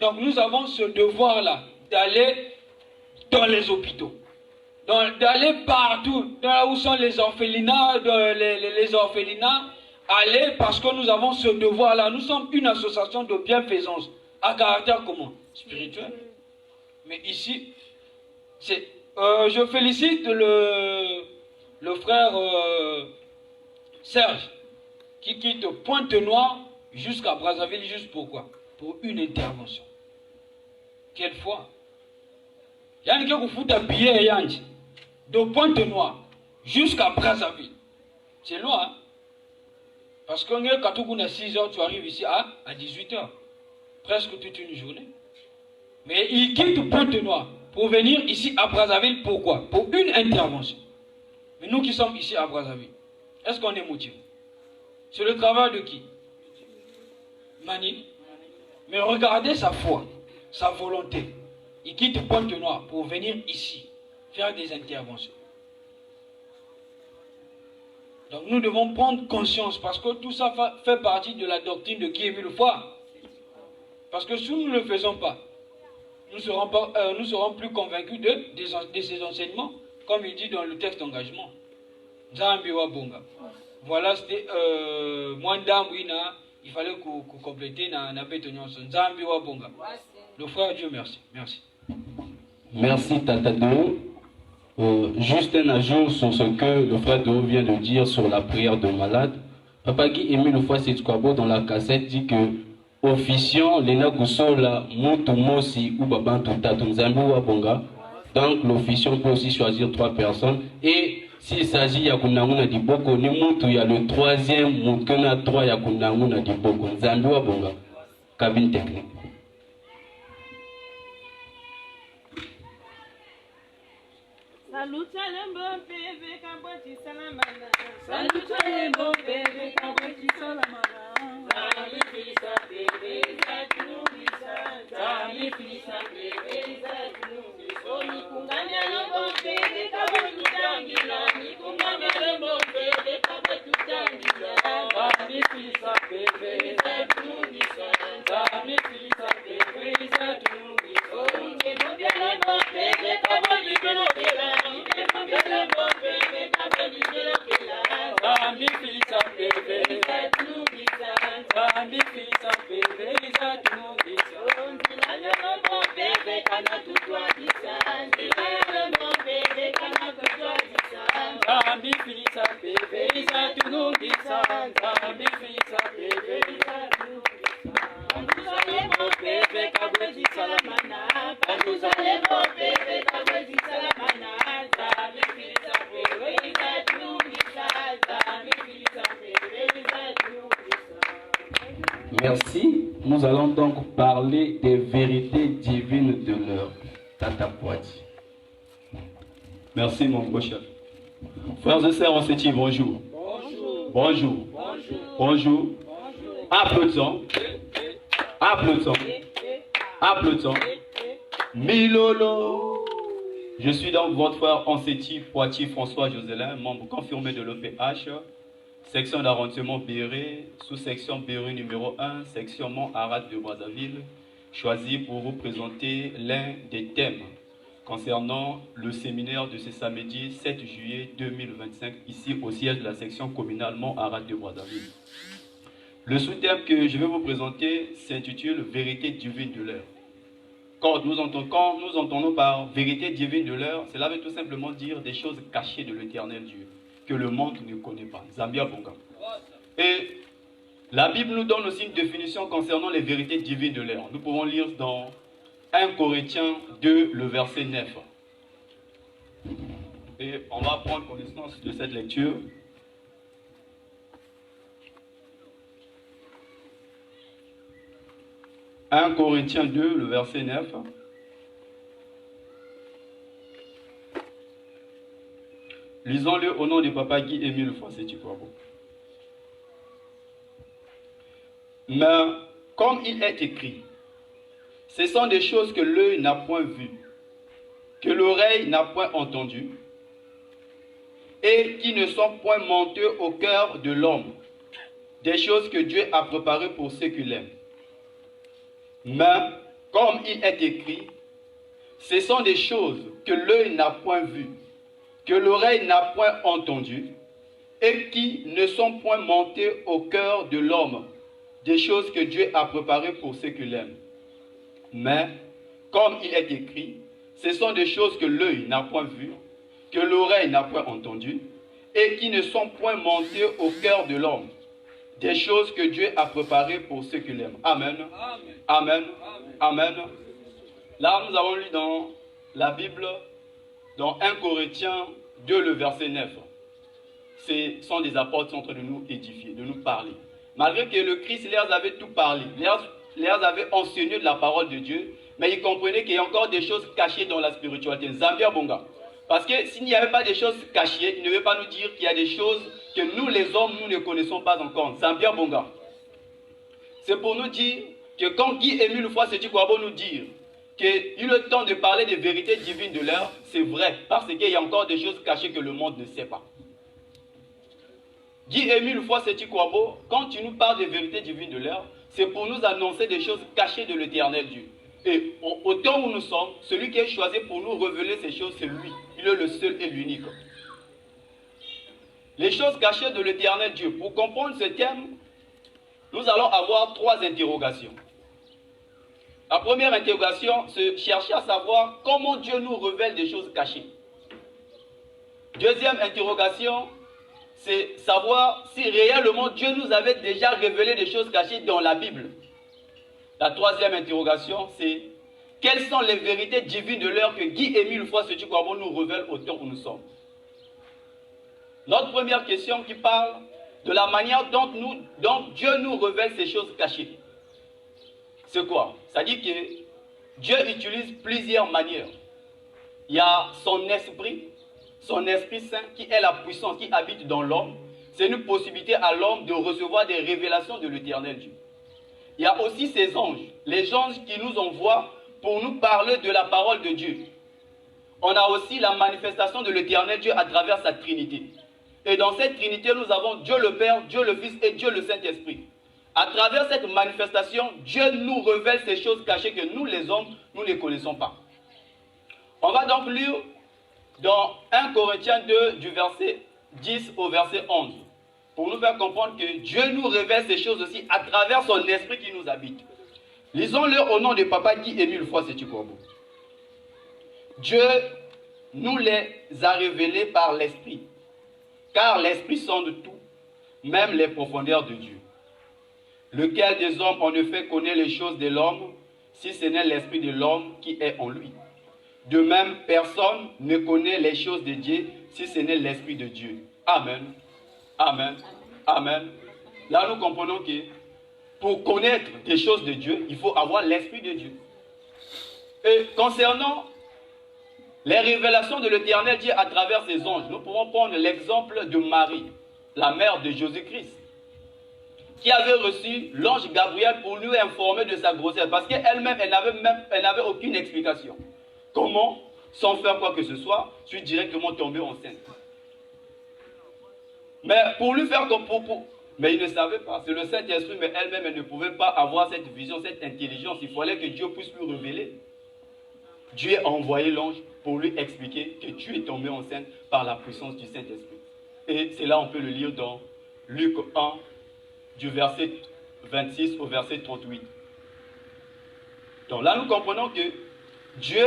Donc nous avons ce devoir-là d'aller dans les hôpitaux, d'aller partout, là où sont les orphelinats, les orphelinats, aller parce que nous avons ce devoir-là. Nous sommes une association de bienfaisance à caractère comment? Spirituel. Mais ici, je félicite le frère Serge qui quitte Pointe-Noire jusqu'à Brazzaville, juste pourquoi? Pour une intervention. Quelle foi? Il y a quelqu'un qui fout un billet de Pointe-Noire jusqu'à Brazzaville. C'est loin, hein? Parce que quand à 6 h, tu arrives ici à 18 h. Presque toute une journée. Mais il quitte Pointe-Noire pour venir ici à Brazzaville. Pourquoi? Pour une intervention. Mais nous qui sommes ici à Brazzaville, est-ce qu'on est motivé? C'est le travail de qui? Mani. Mais regardez sa foi, sa volonté. Il quitte Pointe-Noire pour venir ici, faire des interventions. Donc nous devons prendre conscience parce que tout ça fait partie de la doctrine de Guy Émile Foire. Parce que si nous ne le faisons pas, nous serons plus convaincus de ces enseignements, comme il dit dans le texte d'engagement. Voilà, c'était il fallait compléter na bétonionso. Le frère Dieu merci. Merci. Merci Tata Deo. Juste un ajout sur ce que le frère Deo vient de dire sur la prière de malade. Papa Guy Émile Foire Setikwabo dans la cassette dit que officiant Lena Goussola Motomosi ou Babantu Tatunzambi ou Abonga. Donc l'officiant peut aussi choisir 3 personnes. Et s'il s'agit de Kunanguna Diboko, il y a le 3e, Moukena 3 ya Kunanguna Diboko. Nzambi ou Abonga. Cabine technique. Salut Salembo bébé kaboti salamana. Salut Salembo bébé kaboti salamana. Sami fisa bébé zatunisa. Sami fisa bébé zatunisa. Oni kunganya lembo bébé kaboti tangila. Ni kunganya lembo bébé kaboti tangila. Sami fisa bébé zatunisa. Sami fisa bébé zatunisa. Oni kunganya lembo bébé kaboti tangila. Merci. Nous allons donc parler des vérités divines de l'heure. Tata Poiti. Merci mon gros chef. Frères et sœurs, on se dit bonjour. Bonjour. Bonjour. Bonjour. Bonjour. Applaudissons. Applaudissons. Applaudissons. Milolo. Je suis donc votre frère Anseti Poitiers François Joselin, membre confirmé de l'OPH, section d'arrondissement Béré, sous-section Béré numéro 1, section Mont-Arad de Brazzaville, choisi pour vous présenter l'un des thèmes concernant le séminaire de ce samedi 7 juillet 2025, ici au siège de la section communale Mont-Arad de Brazzaville. Le sous-thème que je vais vous présenter s'intitule « Vérité divine de l'heure ». Quand nous entendons par vérité divine de l'heure, cela veut tout simplement dire des choses cachées de l'éternel Dieu, que le monde ne connaît pas. Zambia Bonga. Et la Bible nous donne aussi une définition concernant les vérités divines de l'heure. Nous pouvons lire dans 1 Corinthiens 2, le verset 9. Et on va prendre connaissance de cette lecture. « 1 Corinthiens 2, le verset 9. Lisons-le au nom de Papa Guy Émile Fossé-Tikwabo. Mais comme il est écrit, ce sont des choses que l'œil n'a point vues, que l'oreille n'a point entendues, et qui ne sont point montées au cœur de l'homme, des choses que Dieu a préparées pour ceux qui l'aiment. Mais, comme il est écrit, ce sont des choses que l'œil n'a point vues, que l'oreille n'a point entendues, et qui ne sont point montées au cœur de l'homme, des choses que Dieu a préparées pour ceux qui l'aiment. Mais, comme il est écrit, ce sont des choses que l'œil n'a point vues, que l'oreille n'a point entendues, et qui ne sont point montées au cœur de l'homme, des choses que Dieu a préparées pour ceux qui l'aiment. Amen. Amen. Amen. Là, nous avons lu dans la Bible, dans 1 Corinthiens 2, le verset 9. Ce sont des apôtres qui sont en train de nous édifier, de nous parler. Malgré que le Christ leur avait tout parlé, leur avait enseigné de la parole de Dieu, mais ils comprenaient qu'il y a encore des choses cachées dans la spiritualité. Zambia Bonga. Parce que s'il n'y avait pas des choses cachées, il ne veut pas nous dire qu'il y a des choses que nous les hommes, nous ne connaissons pas encore. Zambia Bonga. C'est pour nous dire que quand Guy Émile Fossé-Tikwabo nous dit qu'il est le temps de parler des vérités divines de l'heure, c'est vrai, parce qu'il y a encore des choses cachées que le monde ne sait pas. Guy Émile Fossé-Tikwabo, quand tu nous parles des vérités divines de l'heure, c'est pour nous annoncer des choses cachées de l'éternel Dieu. Et au temps où nous sommes, celui qui est choisi pour nous révéler ces choses, c'est lui. Il est le seul et l'unique. Les choses cachées de l'éternel Dieu. Pour comprendre ce thème, nous allons avoir 3 interrogations. La première interrogation, c'est chercher à savoir comment Dieu nous révèle des choses cachées. Deuxième interrogation, c'est savoir si réellement Dieu nous avait déjà révélé des choses cachées dans la Bible. La troisième interrogation, c'est quelles sont les vérités divines de l'heure que Guy Émile Fossé-Tikwabo nous révèle au temps où nous sommes. Notre première question qui parle de la manière dont Dieu nous révèle ces choses cachées. C'est quoi? C'est-à-dire que Dieu utilise plusieurs manières. Il y a son Esprit Saint qui est la puissance qui habite dans l'homme. C'est une possibilité à l'homme de recevoir des révélations de l'éternel Dieu. Il y a aussi ces anges, les anges qui nous envoient pour nous parler de la parole de Dieu. On a aussi la manifestation de l'éternel Dieu à travers sa Trinité. Et dans cette Trinité, nous avons Dieu le Père, Dieu le Fils et Dieu le Saint-Esprit. À travers cette manifestation, Dieu nous révèle ces choses cachées que nous, les hommes, nous ne connaissons pas. On va donc lire dans 1 Corinthiens 2, du verset 10 au verset 11, pour nous faire comprendre que Dieu nous révèle ces choses aussi à travers son esprit qui nous habite. Lisons-le au nom de Papa Guy Émile Fossé-Tikwabo. Dieu nous les a révélés par l'esprit, car l'esprit sonde tout, même les profondeurs de Dieu. Lequel des hommes en effet connaît les choses de l'homme, si ce n'est l'esprit de l'homme qui est en lui. De même, personne ne connaît les choses de Dieu, si ce n'est l'esprit de Dieu. Amen. Amen. Amen. Là, nous comprenons que pour connaître des choses de Dieu, il faut avoir l'esprit de Dieu. Et concernant les révélations de l'éternel Dieu à travers ses anges, nous pouvons prendre l'exemple de Marie, la mère de Jésus-Christ, qui avait reçu l'ange Gabriel pour lui informer de sa grossesse. Parce qu'elle-même, elle n'avait aucune explication. Comment, sans faire quoi que ce soit, je suis directement tombé enceinte. Mais pour lui faire comme mais il ne savait pas. C'est le Saint-Esprit, mais elle-même, elle ne pouvait pas avoir cette vision, cette intelligence. Il fallait que Dieu puisse lui révéler. Dieu a envoyé l'ange pour lui expliquer que tu es tombé enceinte par la puissance du Saint-Esprit. Et c'est là on peut le lire dans Luc 1, du verset 26 au verset 38. Donc là, nous comprenons que Dieu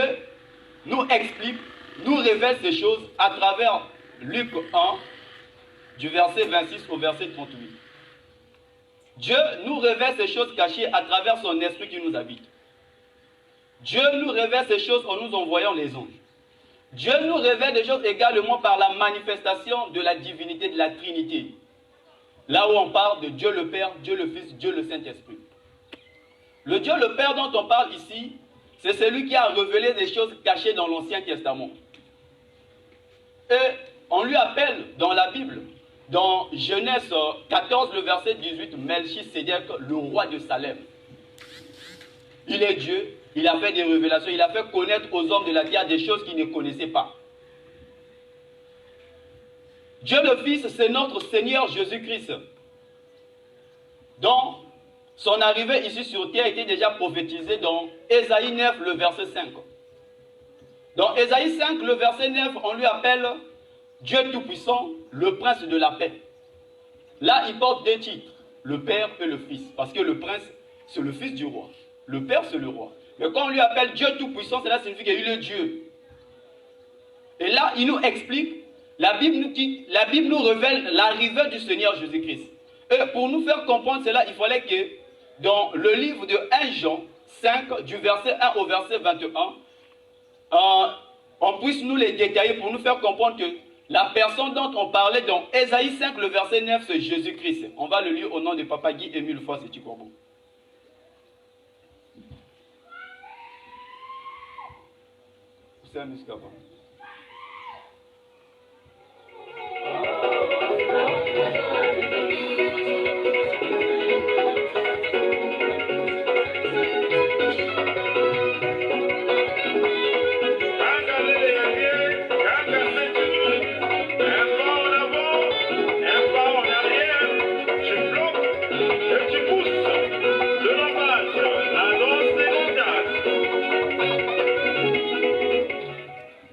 nous explique, nous révèle ces choses à travers Luc 1, du verset 26 au verset 38. Dieu nous révèle ces choses cachées à travers son esprit qui nous habite. Dieu nous révèle ces choses en nous envoyant les anges. Dieu nous révèle des choses également par la manifestation de la divinité de la Trinité. Là où on parle de Dieu le Père, Dieu le Fils, Dieu le Saint-Esprit. Le Dieu le Père dont on parle ici, c'est celui qui a révélé des choses cachées dans l'Ancien Testament. Et on lui appelle dans la Bible, dans Genèse 14, le verset 18, Melchisédek, le roi de Salem. Il est Dieu, il a fait des révélations, il a fait connaître aux hommes de la terre des choses qu'ils ne connaissaient pas. Dieu le Fils, c'est notre Seigneur Jésus-Christ, dont son arrivée ici sur terre était déjà prophétisée dans Ésaïe 9, le verset 5. Dans Ésaïe 5, le verset 9, on lui appelle Dieu Tout-Puissant, le Prince de la paix. Là, il porte deux titres, le Père et le Fils, parce que le Prince, c'est le Fils du roi. Le Père, c'est le roi. Mais quand on lui appelle Dieu Tout-Puissant, cela signifie qu'il est Dieu. Et là, il nous explique, la Bible nous révèle l'arrivée du Seigneur Jésus-Christ. Et pour nous faire comprendre cela, il fallait que dans le livre de 1 Jean 5, du verset 1 au verset 21, on puisse nous les détailler pour nous faire comprendre que la personne dont on parlait dans Ésaïe 5, le verset 9, c'est Jésus-Christ. On va le lire au nom de Papa Guy Émile Foy Sétikorbo. C'est un muscapin.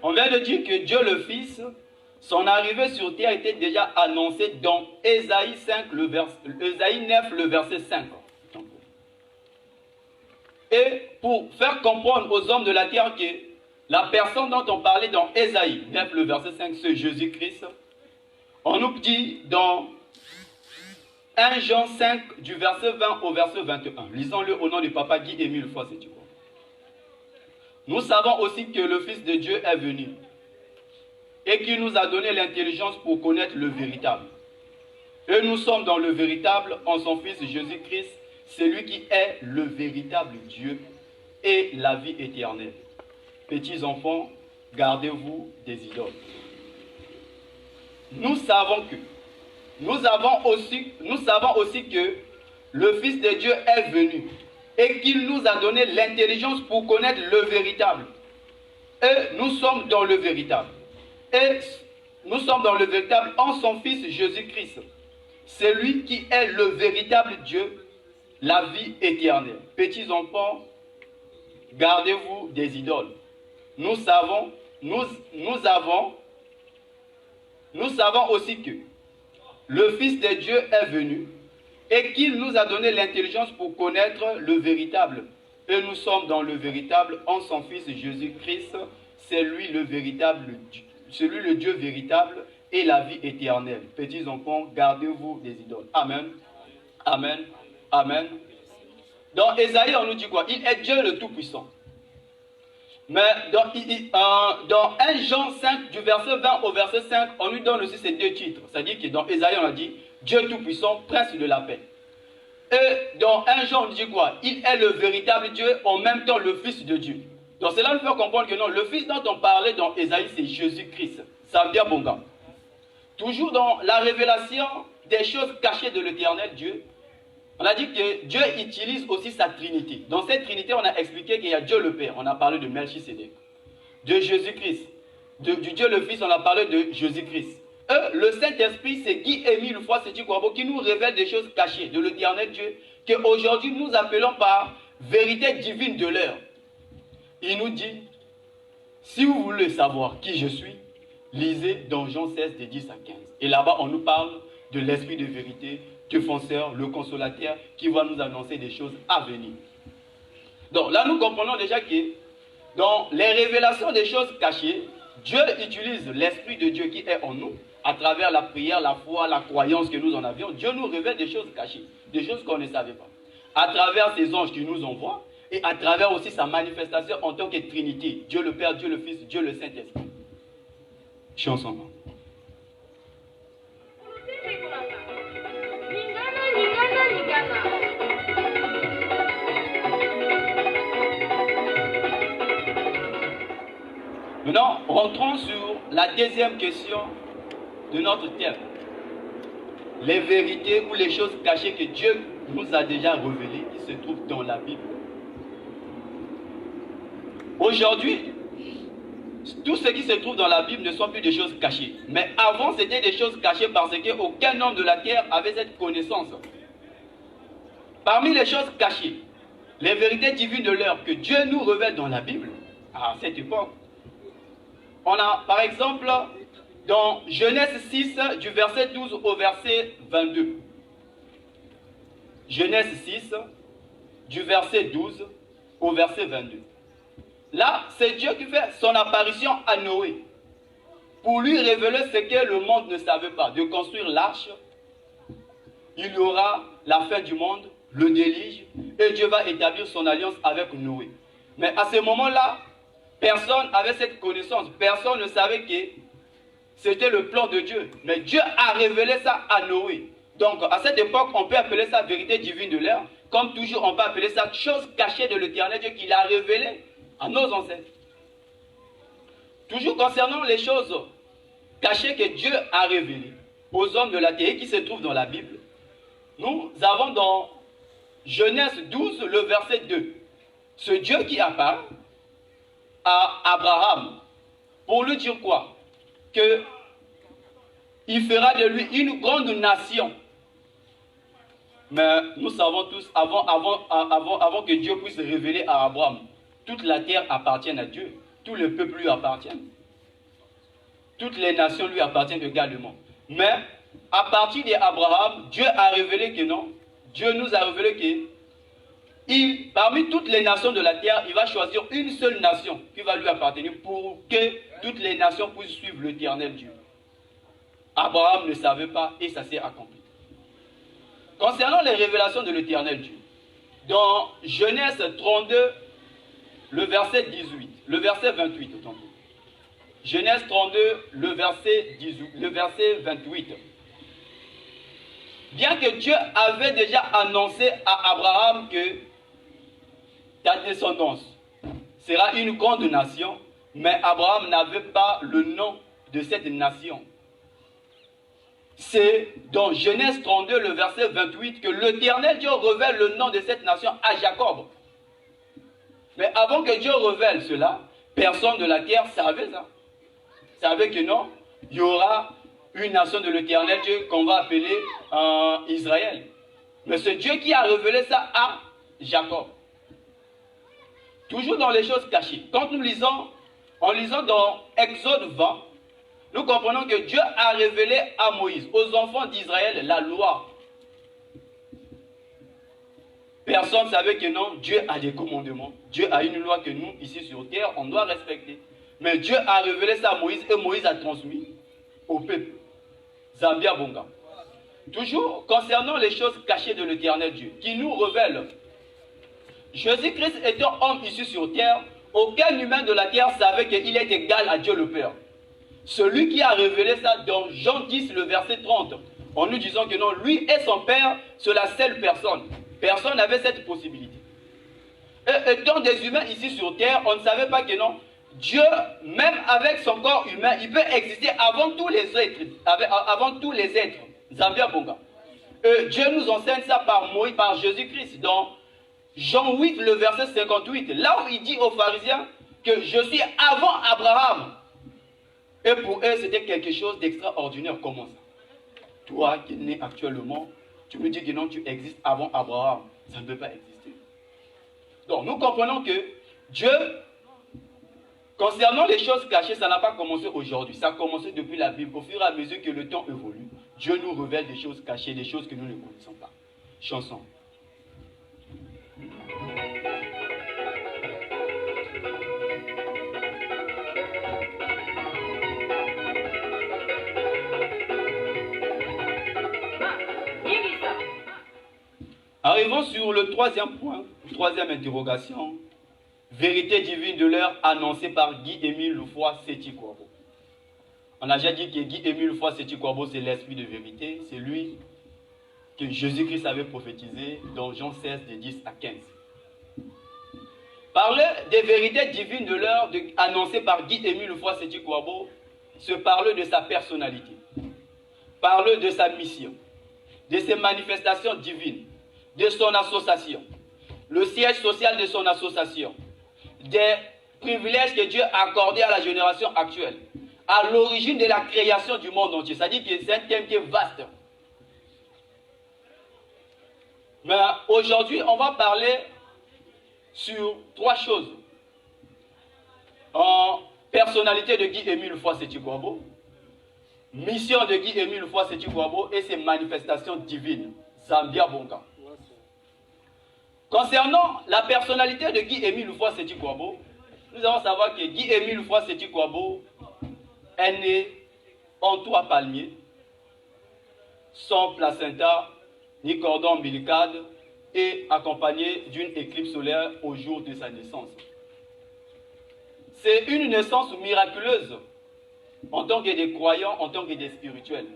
On vient de dire que Dieu le Fils, son arrivée sur terre était déjà annoncée dans Ésaïe 9, le verset 5. Et pour faire comprendre aux hommes de la terre que la personne dont on parlait dans Ésaïe 9, le verset 5, c'est Jésus-Christ, on nous dit dans 1 Jean 5, du verset 20 au verset 21. Lisons-le au nom du Papa Guy Émile Foy Sétikorbo. Nous savons aussi que le Fils de Dieu est venu et qu'il nous a donné l'intelligence pour connaître le véritable. Et nous sommes dans le véritable en son Fils Jésus-Christ, celui qui est le véritable Dieu et la vie éternelle. Petits enfants, gardez-vous des idoles. Nous savons aussi que le Fils de Dieu est venu et qu'il nous a donné l'intelligence pour connaître le véritable. Et nous sommes dans le véritable. Et nous sommes dans le véritable en son Fils Jésus-Christ. C'est lui qui est le véritable Dieu, la vie éternelle. Petits enfants, gardez-vous des idoles. Nous savons aussi que le Fils de Dieu est venu et qu'il nous a donné l'intelligence pour connaître le véritable. Et nous sommes dans le véritable en son Fils Jésus-Christ. C'est lui le véritable, celui le Dieu véritable et la vie éternelle. Petits enfants, gardez-vous des idoles. Amen. Amen. Amen. Dans Ésaïe, on nous dit quoi? Il est Dieu le Tout-Puissant. Mais dans 1 Jean 5, du verset 20 au verset 5, on lui donne aussi ces deux titres. C'est-à-dire que dans Ésaïe, on a dit Dieu Tout-Puissant, Prince de la paix. Et dans 1 Jean, on dit quoi? Il est le véritable Dieu, en même temps le Fils de Dieu. Donc cela nous fait comprendre que non, le Fils dont on parlait dans Ésaïe, c'est Jésus-Christ. Ça veut dire bon gars. Toujours dans la révélation des choses cachées de l'éternel Dieu, On a dit que Dieu utilise aussi sa Trinité. Dans cette Trinité, on a expliqué qu'il y a Dieu le Père. On a parlé de Melchisédek, de Jésus-Christ. Du Dieu le Fils, on a parlé de Jésus-Christ. Le Saint-Esprit, c'est Guy-Émile Foy-Séti-Kouabo qui nous révèle des choses cachées de l'éternel Dieu, qu'aujourd'hui nous appelons par vérité divine de l'heure. Il nous dit, si vous voulez savoir qui je suis, lisez dans Jean 16, de 10 à 15. Et là-bas, on nous parle de l'Esprit de vérité, défenseur, le consolateur, qui va nous annoncer des choses à venir. Donc là, nous comprenons déjà que dans les révélations des choses cachées, Dieu utilise l'Esprit de Dieu qui est en nous, à travers la prière, la foi, la croyance que nous en avions. Dieu nous révèle des choses cachées, des choses qu'on ne savait pas. À travers ses anges qui nous envoient, et à travers aussi sa manifestation en tant que Trinité. Dieu le Père, Dieu le Fils, Dieu le Saint-Esprit. Je suis ensemble. Maintenant, rentrons sur la deuxième question de notre thème. Les vérités ou les choses cachées que Dieu nous a déjà révélées, qui se trouvent dans la Bible. Aujourd'hui, tout ce qui se trouve dans la Bible ne sont plus des choses cachées. Mais avant, c'était des choses cachées parce qu'aucun homme de la terre avait cette connaissance. Parmi les choses cachées, les vérités divines de l'heure que Dieu nous révèle dans la Bible, à cette époque, on a par exemple dans Genèse 6, du verset 12 au verset 22. Genèse 6, du verset 12 au verset 22. Là, c'est Dieu qui fait son apparition à Noé pour lui révéler ce que le monde ne savait pas, de construire l'arche. Il y aura la fin du monde, le déluge, et Dieu va établir son alliance avec Noé. Mais à ce moment-là, personne n'avait cette connaissance, personne ne savait que c'était le plan de Dieu. Mais Dieu a révélé ça à Noé. Donc, à cette époque, on peut appeler ça vérité divine de l'heure. Comme toujours, on peut appeler ça chose cachée de l'éternel Dieu qu'il a révélée à nos ancêtres. Toujours concernant les choses cachées que Dieu a révélées aux hommes de la terre qui se trouvent dans la Bible, nous avons dans Genèse 12, le verset 2, ce Dieu qui apparaît à Abraham pour lui dire quoi? Que il fera de lui une grande nation. Mais nous savons tous, avant que Dieu puisse révéler à Abraham, toute la terre appartient à Dieu. Tous les peuples lui appartiennent. Toutes les nations lui appartiennent également. Mais à partir d'Abraham, Dieu a révélé que non. Dieu nous a révélé que parmi toutes les nations de la terre, il va choisir une seule nation qui va lui appartenir pour que toutes les nations puissent suivre l'éternel Dieu. Abraham ne savait pas et ça s'est accompli. Concernant les révélations de l'éternel Dieu, dans Genèse 32, le verset 18, le verset 28, autant. Genèse 32, le verset 28. Bien que Dieu avait déjà annoncé à Abraham que ta descendance sera une grande nation, mais Abraham n'avait pas le nom de cette nation. C'est dans Genèse 32, le verset 28, que l'Éternel Dieu révèle le nom de cette nation à Jacob. Mais avant que Dieu révèle cela, personne de la terre savait ça. Savait que non, il y aura une nation de l'Éternel Dieu qu'on va appeler Israël. Mais c'est Dieu qui a révélé ça à Jacob. Toujours dans les choses cachées. Quand nous lisons, en lisant dans Exode 20, nous comprenons que Dieu a révélé à Moïse, aux enfants d'Israël, la loi. Personne ne savait que non, Dieu a des commandements. Dieu a une loi que nous, ici sur terre, on doit respecter. Mais Dieu a révélé ça à Moïse et Moïse a transmis au peuple. Zambia Bonga. Toujours concernant les choses cachées de l'éternel Dieu, qui nous révèle. Jésus-Christ étant homme issu sur terre, aucun humain de la terre savait qu'il est égal à Dieu le Père. Celui qui a révélé ça dans Jean 10, le verset 30, en nous disant que non, lui et son Père, c'est la seule personne. Personne n'avait cette possibilité. Et étant des humains ici sur terre, on ne savait pas que non, Dieu, même avec son corps humain, il peut exister avant tous les êtres. Avant tous les êtres. Zambia Bonga. Dieu nous enseigne ça par Moïse, par Jésus-Christ, dans Jean 8, le verset 58, là où il dit aux pharisiens que je suis avant Abraham. Et pour eux, c'était quelque chose d'extraordinaire. Comment ça? Toi qui es né actuellement, tu me dis que non, tu existes avant Abraham. Ça ne peut pas exister. Donc, nous comprenons que Dieu, concernant les choses cachées, ça n'a pas commencé aujourd'hui. Ça a commencé depuis la Bible. Au fur et à mesure que le temps évolue, Dieu nous révèle des choses cachées, des choses que nous ne connaissons pas. Chanson. Arrivons sur le troisième point, troisième interrogation. Vérité divine de l'heure annoncée par Guy-Émile Loufoy-Séti-Kouabo. On a déjà dit que Guy-Émile Loufoy-Séti-Kouabo, c'est l'esprit de vérité. C'est lui que Jésus-Christ avait prophétisé dans Jean 16, de 10 à 15. Parler des vérités divines de l'heure annoncées par Guy-Émile Loufoy-Séti-Kouabo, c'est parler de sa personnalité, parler de sa mission, de ses manifestations divines, de son association, le siège social de son association, des privilèges que Dieu a accordés à la génération actuelle, à l'origine de la création du monde entier. C'est-à-dire que c'est un thème qui est vaste. Mais aujourd'hui, on va parler sur trois choses. En personnalité de Guy-Émile Loufoy-Séti-Kouabo, mission de Guy-Émile Loufoy-Séti-Kouabo et ses manifestations divines. Zambia Bonga. Concernant la personnalité de Guy-Émile Loufoy-Séti-Kouabo, nous allons savoir que Guy-Émile Loufoy-Séti-Kouabo est né en 3 palmiers, sans placenta, ni cordon ombilical, et accompagné d'une éclipse solaire au jour de sa naissance. C'est une naissance miraculeuse en tant que des croyants, en tant que des spirituels.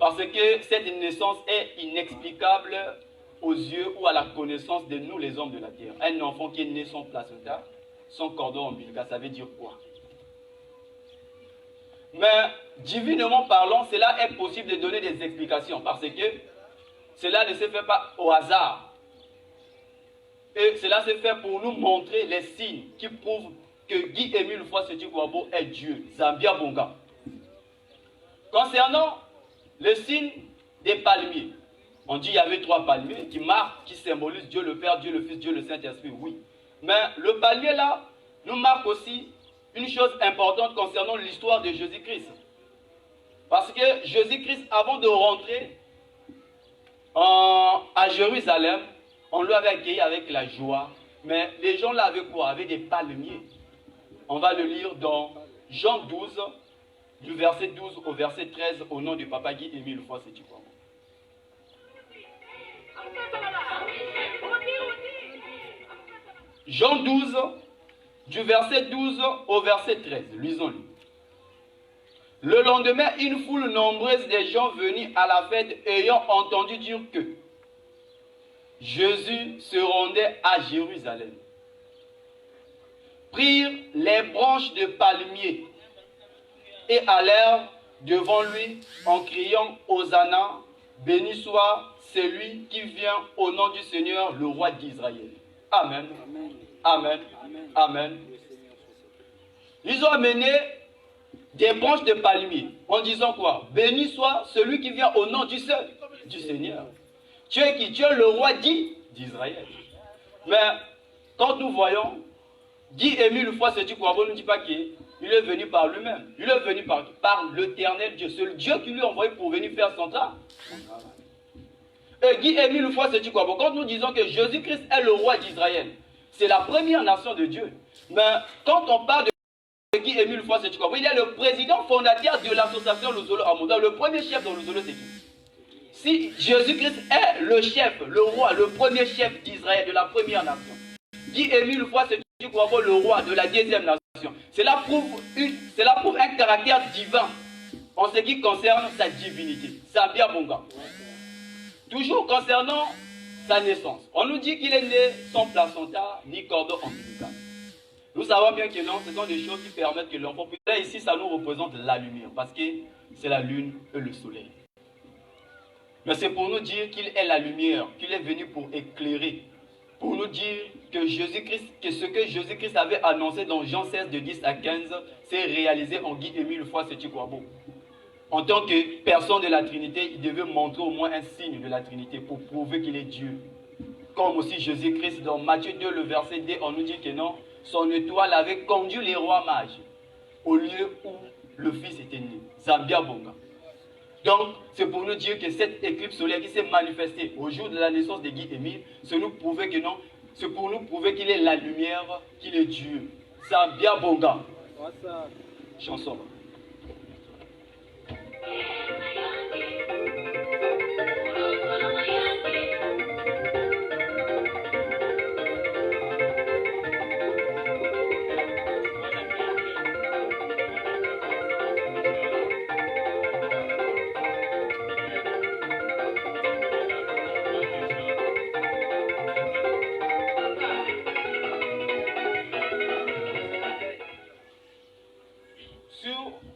Parce que cette naissance est inexplicable aux yeux ou à la connaissance de nous les hommes de la terre. Un enfant qui est né sans placenta, sans cordon ombilical, ça veut dire quoi? Mais divinement parlant, cela est possible de donner des explications parce que cela ne se fait pas au hasard. Et cela se fait pour nous montrer les signes qui prouvent que Guy-Émile Loufoy-Séti-Kouabo est Dieu. Zambia Bonga. Concernant le signe des palmiers, on dit qu'il y avait 3 palmiers qui marquent, qui symbolisent Dieu le Père, Dieu le Fils, Dieu le Saint-Esprit, oui. Mais le palmier là nous marque aussi une chose importante concernant l'histoire de Jésus-Christ. Parce que Jésus-Christ, avant de rentrer à Jérusalem, on lui avait accueilli avec la joie. Mais les gens là avaient quoi? Avaient des palmiers. On va le lire dans Jean 12, du verset 12 au verset 13, au nom du papa Guy-Émile Loufoy-Séti-Kouabo. Jean 12, du verset 12 au verset 13. Lisons-le. Le lendemain, une foule nombreuse de gens venus à la fête ayant entendu dire que Jésus se rendait à Jérusalem, prirent les branches de palmier et allèrent devant lui en criant Hosanna, béni soit celui qui vient au nom du Seigneur, le roi d'Israël. Amen. Amen. Amen. Ils ont amené des branches de palmier en disant quoi? Béni soit celui qui vient au nom du Seigneur. Tu es qui? Tu es le roi d'Israël. Mais quand nous voyons, Guy-Émile Loufoy-Séti-Kouabo ne dit pas qu'il est venu par lui-même. Il est venu par l'éternel Dieu. C'est le Dieu qui lui a envoyé pour venir faire son travail. Et Guy-Émile Loufoy-Séti-Kouabo, quand nous disons que Jésus-Christ est le roi d'Israël, c'est la première nation de Dieu. Mais quand on parle de Guy-Émile Loufoy-Séti-Kouabo, il est le président fondateur de l'association Luzolo Amonda. Le premier chef dans Luzolo, c'est qui? Si Jésus-Christ est le chef, le roi, le premier chef d'Israël, de la première nation, Guy-Émile Loufoy-Séti-Kouabo, le roi de la deuxième nation, cela prouve un caractère divin en ce qui concerne sa divinité. Zambia Bonga. Toujours concernant sa naissance, on nous dit qu'il est né sans placenta ni cordon ombilical. Nous savons bien que non, ce sont des choses qui permettent que l'enfant puisse. Là, ici, ça nous représente la lumière, parce que c'est la lune et le soleil. Mais c'est pour nous dire qu'il est la lumière, qu'il est venu pour éclairer. Pour nous dire que Jésus-Christ, que ce que Jésus-Christ avait annoncé dans Jean 16 de 10 à 15, s'est réalisé en Guy-Émile Foix-Sétiquabo. En tant que personne de la Trinité, il devait montrer au moins un signe de la Trinité pour prouver qu'il est Dieu. Comme aussi Jésus-Christ, dans Matthieu 2, le verset 2, on nous dit que non, son étoile avait conduit les rois mages au lieu où le Fils était né. Zambia Bonga. Donc, c'est pour nous dire que cette éclipse solaire qui s'est manifestée au jour de la naissance de Guy-Émile, c'est nous prouver que non, c'est pour nous prouver qu'il est la lumière, qu'il est Dieu. Zambia Bonga. Chanson.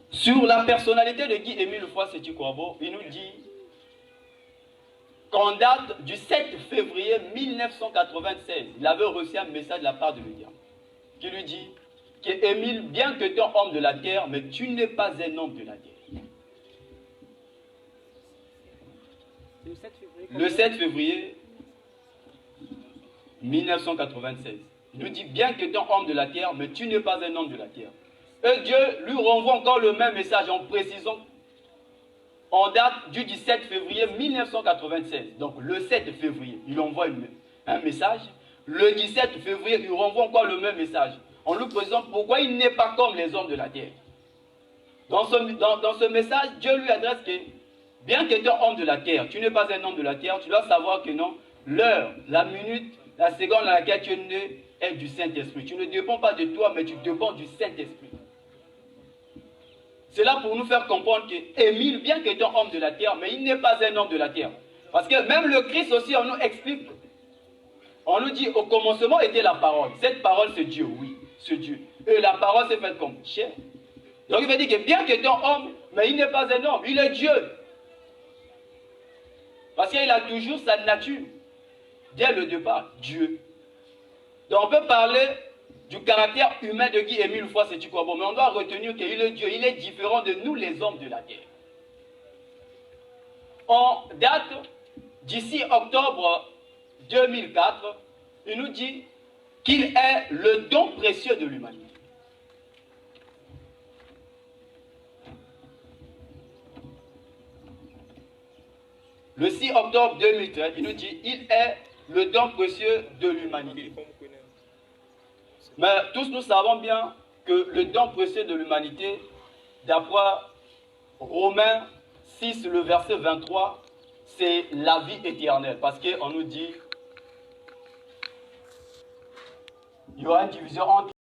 Sur la personnalité de Guy-Émile Foix-Sétiquabo, il nous dit qu'en date du 7 février 1996, il avait reçu un message de la part de Dieu qui lui dit que Émile, bien que tu es homme de la terre, mais tu n'es pas un homme de la terre. Le 7 février 1996, il nous dit bien que tu es homme de la terre, mais tu n'es pas un homme de la terre. Et Dieu lui renvoie encore le même message en précisant en date du 17 février 1996. Donc le 7 février, il envoie un message. Le 17 février, il renvoie encore le même message en lui précisant pourquoi il n'est pas comme les hommes de la terre. Dans ce message, Dieu lui adresse que bien que tu es homme de la terre, tu n'es pas un homme de la terre, tu dois savoir que non, l'heure, la minute, la seconde dans laquelle tu es né est du Saint-Esprit. Tu ne dépends pas de toi, mais tu dépends du Saint-Esprit. C'est là pour nous faire comprendre qu'Émile, bien qu'il est un homme de la terre, mais il n'est pas un homme de la terre. Parce que même le Christ aussi, on nous explique, on nous dit au commencement était la parole. Cette parole, c'est Dieu, oui, c'est Dieu. Et la parole s'est faite comme chair. Donc il veut dire que bien qu'il est un homme, mais il n'est pas un homme, il est Dieu. Parce qu'il a toujours sa nature, dès le départ, Dieu. Donc on peut parler du caractère humain de Guy-Émile Foix-Sétiquabo, mais on doit retenir qu'il est Dieu, il est différent de nous les hommes de la terre. En date d'ici octobre 2004, il nous dit qu'il est le don précieux de l'humanité. Le 6 octobre 2013, il nous dit qu'il est le don précieux de l'humanité. Mais tous nous savons bien que le don précieux de l'humanité, d'après Romains 6, le verset 23, c'est la vie éternelle. Parce qu'on nous dit, il y aura une division entre